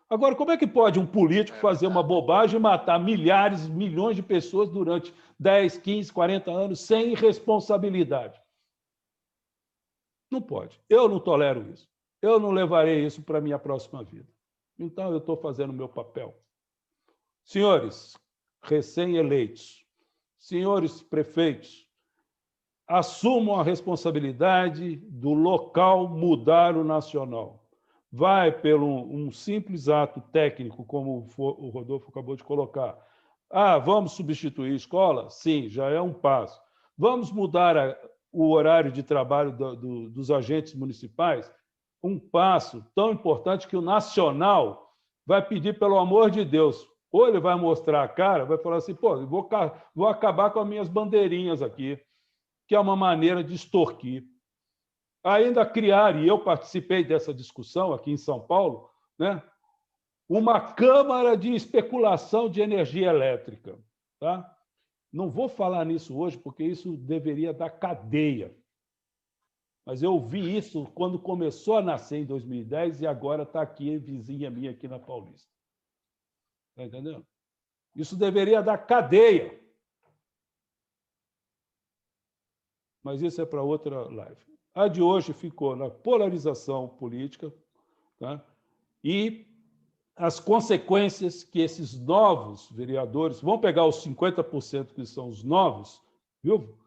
Agora, como é que pode um político fazer uma bobagem e matar milhares, milhões de pessoas durante 10, 15, 40 anos sem responsabilidade? Não pode. Eu não tolero isso. Eu não levarei isso para a minha próxima vida. Então, eu estou fazendo o meu papel. Senhores recém-eleitos, senhores prefeitos, assumam a responsabilidade do local mudar o nacional. Vai pelo um simples ato técnico, como o Rodolfo acabou de colocar. Vamos substituir a escola? Sim, já é um passo. Vamos mudar o horário de trabalho dos agentes municipais? Um passo tão importante que o nacional vai pedir, pelo amor de Deus, ou ele vai mostrar a cara, vai falar assim, pô, vou acabar com as minhas bandeirinhas aqui, que é uma maneira de extorquir. Ainda criar, e eu participei dessa discussão aqui em São Paulo, né, uma Câmara de Especulação de Energia Elétrica. Tá? Não vou falar nisso hoje, porque isso deveria dar cadeia. Mas eu vi isso quando começou a nascer em 2010 e agora está aqui, vizinha minha aqui na Paulista. Está entendendo? Isso deveria dar cadeia. mas isso é para outra live. A de hoje ficou na polarização política, tá? E as consequências que esses novos vereadores vão pegar os 50% que são os novos, viu?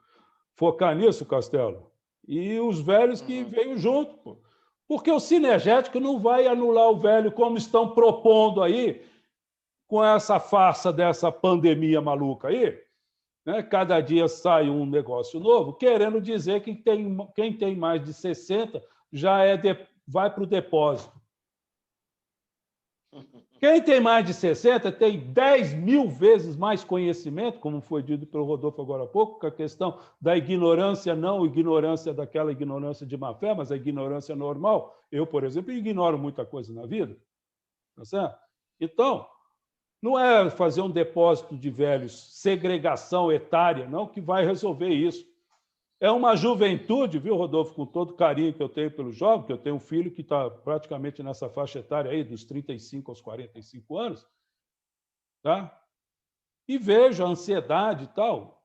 Focar nisso, Castelo, e os velhos que veio junto, pô. Porque o sinergético não vai anular o velho como estão propondo aí, com essa farsa dessa pandemia maluca aí, né? Cada dia sai um negócio novo, querendo dizer que quem tem mais de 60 vai para o depósito. Quem tem mais de 60 tem 10.000 vezes mais conhecimento, como foi dito pelo Rodolfo agora há pouco, com a questão da ignorância, não ignorância daquela ignorância de má fé, mas a ignorância normal. Eu, por exemplo, ignoro muita coisa na vida. Tá certo? Então, não é fazer um depósito de velhos, segregação etária, não, que vai resolver isso. É uma juventude, viu, Rodolfo, com todo o carinho que eu tenho pelo jovem, que eu tenho um filho que está praticamente nessa faixa etária aí, dos 35 aos 45 anos, tá? E vejo a ansiedade e tal.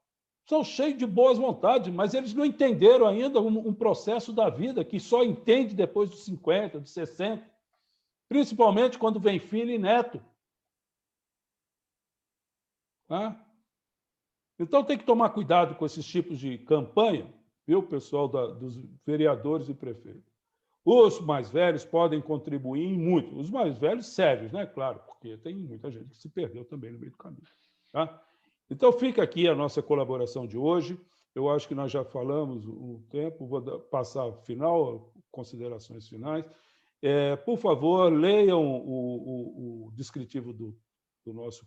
São cheios de boas vontades, mas eles não entenderam ainda um processo da vida que só entende depois dos 50, dos 60, principalmente quando vem filho e neto. Tá? Então, tem que tomar cuidado com esses tipos de campanha, viu, pessoal dos vereadores e prefeitos. Os mais velhos podem contribuir em muito. Os mais velhos sérios, né? Claro, porque tem muita gente que se perdeu também no meio do caminho. Tá? Então, fica aqui a nossa colaboração de hoje. Eu acho que nós já falamos o tempo, vou passar ao final, considerações finais. Por favor, leiam o descritivo do nosso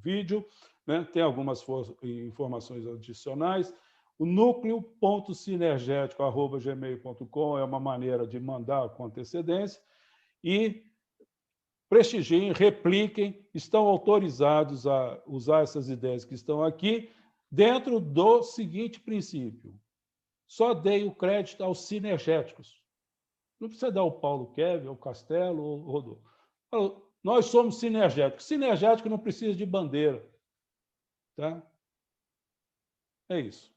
vídeo, né? Tem algumas informações adicionais. O núcleo.sinergético@gmail.com é uma maneira de mandar com antecedência e prestigiem, repliquem, estão autorizados a usar essas ideias que estão aqui dentro do seguinte princípio: só dei o crédito aos sinergéticos. Não precisa dar ao Paulo Kevin, ao Castelo, ao Rodolfo. Nós somos sinergéticos. Sinergético não precisa de bandeira. Tá? É isso.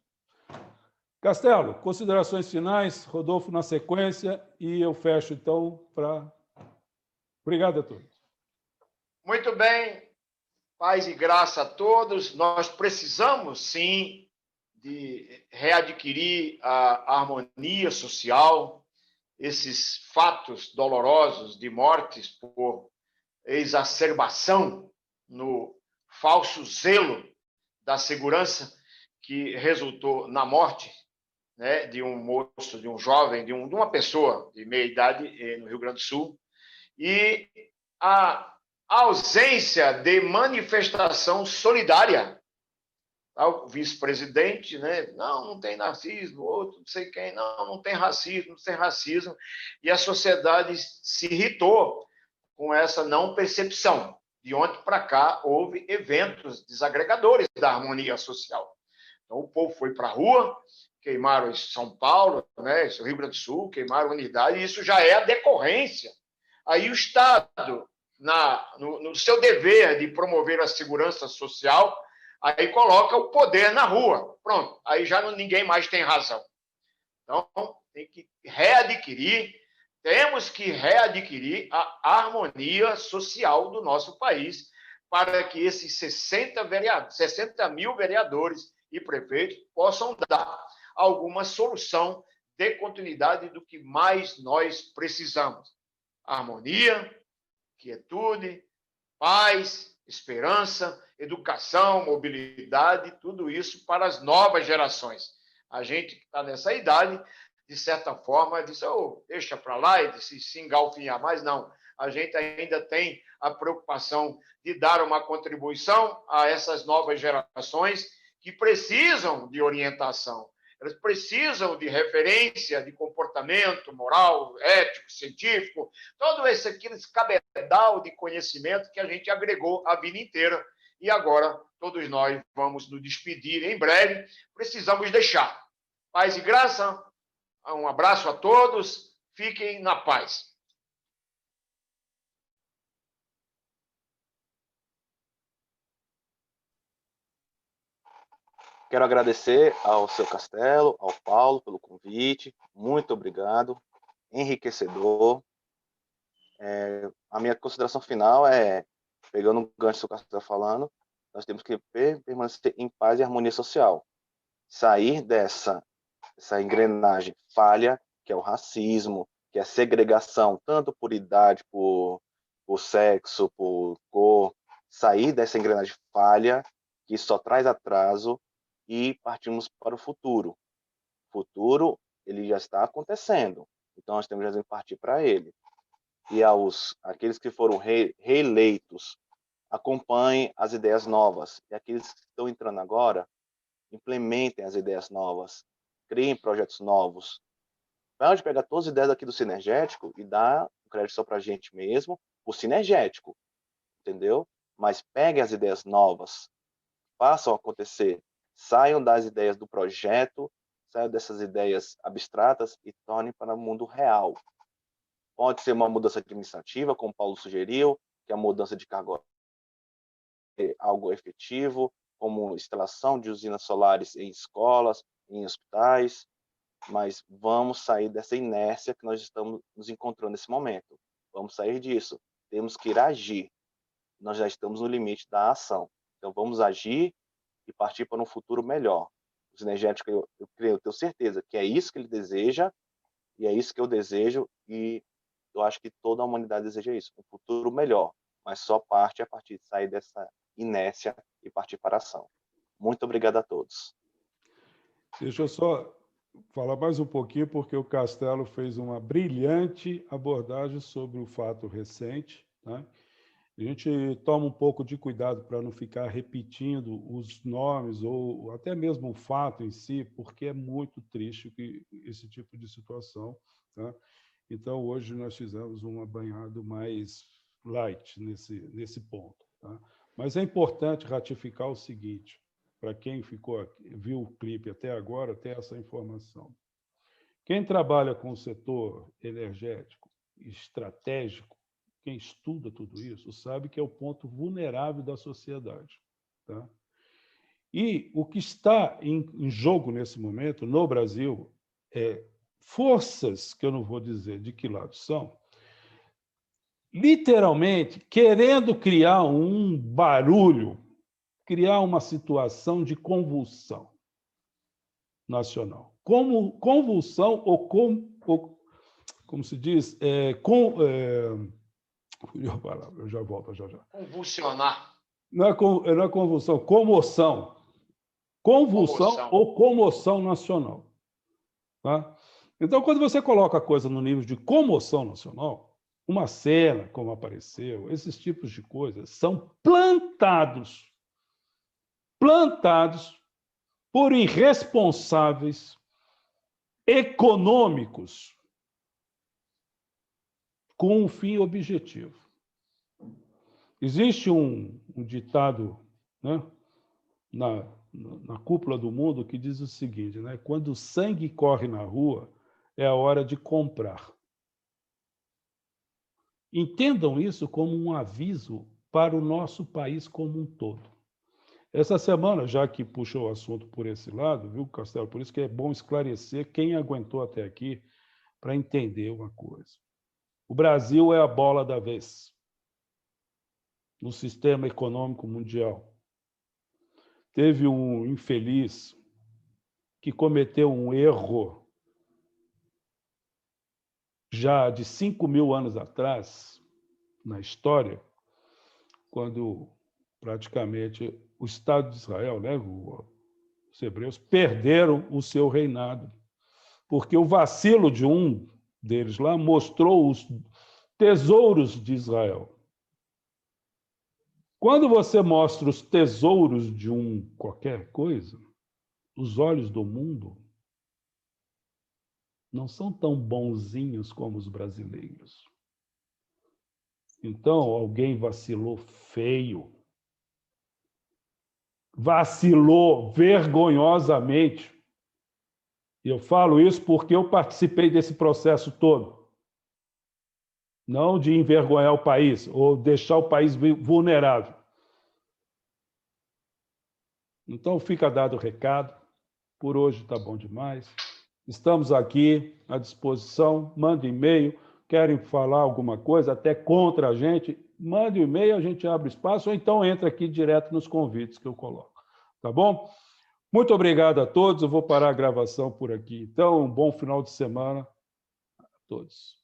Castelo, considerações finais, Rodolfo na sequência, e eu fecho, então, para... Obrigado a todos. Muito bem. Paz e graça a todos. Nós precisamos, sim, de readquirir a harmonia social. Esses fatos dolorosos de mortes por exacerbação no falso zelo da segurança que resultou na morte, né, de um moço, de um jovem, de uma pessoa de meia idade no Rio Grande do Sul, e a ausência de manifestação solidária. O vice-presidente, né? Não tem racismo, outro não sei quem, não tem racismo, não tem racismo. E a sociedade se irritou com essa não percepção. De ontem para cá, houve eventos desagregadores da harmonia social. Então, o povo foi para a rua, queimaram São Paulo, né? Rio Grande do Sul, queimaram a unidade, e isso já é a decorrência. Aí o Estado, no seu dever de promover a segurança social, aí coloca o poder na rua. Pronto, aí já ninguém mais tem razão. Então, tem que temos que readquirir a harmonia social do nosso país para que esses 60 mil vereadores e prefeitos possam dar alguma solução de continuidade do que mais nós precisamos. Harmonia, quietude, paz, esperança, educação, mobilidade, tudo isso para as novas gerações. A gente que está nessa idade, de certa forma, diz, deixa para lá e se engalfinhar mais. Não, a gente ainda tem a preocupação de dar uma contribuição a essas novas gerações que precisam de orientação. Elas precisam de referência, de comportamento moral, ético, científico, todo esse cabedal de conhecimento que a gente agregou a vida inteira. E agora, todos nós vamos nos despedir em breve. Precisamos deixar. Paz e graça. Um abraço a todos. Fiquem na paz. Quero agradecer ao seu Castelo, ao Paulo, pelo convite. Muito obrigado. Enriquecedor. A minha consideração final é, pegando o gancho que o Castelo está falando, nós temos que permanecer em paz e harmonia social. Sair dessa engrenagem falha, que é o racismo, que é a segregação, tanto por idade, por sexo, por cor, sair dessa engrenagem falha, que só traz atraso, e partimos para o futuro. O futuro, ele já está acontecendo, então nós temos que partir para ele. E aqueles que foram reeleitos, acompanhem as ideias novas. E aqueles que estão entrando agora, implementem as ideias novas, criem projetos novos. Pode pegar todas as ideias aqui do Sinergético e dar um crédito só para a gente mesmo, o Sinergético, entendeu? Mas peguem as ideias novas, façam acontecer, saiam das ideias do projeto, saiam dessas ideias abstratas e tornem para o mundo real. Pode ser uma mudança administrativa, como o Paulo sugeriu, que é a mudança de cargo é algo efetivo, como instalação de usinas solares em escolas, em hospitais, mas vamos sair dessa inércia que nós estamos nos encontrando nesse momento. Vamos sair disso. Temos que ir agir. Nós já estamos no limite da ação. Então, vamos agir e partir para um futuro melhor. O Sinergético, eu tenho certeza que é isso que ele deseja, e é isso que eu desejo, e eu acho que toda a humanidade deseja isso, um futuro melhor, mas só parte a partir de sair dessa inércia e partir para a ação. Muito obrigado a todos. Deixa eu só falar mais um pouquinho, porque o Castelo fez uma brilhante abordagem sobre o fato recente, né? A gente toma um pouco de cuidado para não ficar repetindo os nomes ou até mesmo o fato em si, porque é muito triste esse tipo de situação, tá? Então, hoje nós fizemos um banhado mais light nesse ponto, tá? Mas é importante ratificar o seguinte, para quem viu o clipe até agora, ter essa informação. Quem trabalha com o setor energético estratégico, quem estuda tudo isso, sabe que é o ponto vulnerável da sociedade, tá? E o que está em jogo nesse momento, no Brasil, é forças, que eu não vou dizer de que lado são, literalmente querendo criar um barulho, criar uma situação de convulsão nacional. Como convulsão ou como se diz, eu já volto, já. Convulsionar. Não é convulsão, comoção. Convulsão ou comoção nacional. Tá? Então, quando você coloca a coisa no nível de comoção nacional, uma cena como apareceu, esses tipos de coisas são plantados por irresponsáveis econômicos com um fim objetivo. Existe um ditado, né, na cúpula do mundo que diz o seguinte, né, quando o sangue corre na rua, é a hora de comprar. Entendam isso como um aviso para o nosso país como um todo. Essa semana, já que puxou o assunto por esse lado, viu, Castelo? Por isso que é bom esclarecer quem aguentou até aqui para entender uma coisa. O Brasil é a bola da vez no sistema econômico mundial. Teve um infeliz que cometeu um erro já de 5.000 anos atrás, na história, quando praticamente o Estado de Israel, né, os hebreus, perderam o seu reinado, porque o vacilo de um deles lá mostrou os tesouros de Israel. Quando você mostra os tesouros de qualquer coisa, os olhos do mundo não são tão bonzinhos como os brasileiros. Então, alguém vacilou feio. Vacilou vergonhosamente. E eu falo isso porque eu participei desse processo todo. Não de envergonhar o país ou deixar o país vulnerável. Então, fica dado o recado. Por hoje está bom demais. Estamos aqui à disposição. Mande e-mail. Querem falar alguma coisa, até contra a gente, mande um e-mail, a gente abre espaço, ou então entra aqui direto nos convites que eu coloco. Tá bom? Muito obrigado a todos. Eu vou parar a gravação por aqui. Então, um bom final de semana a todos.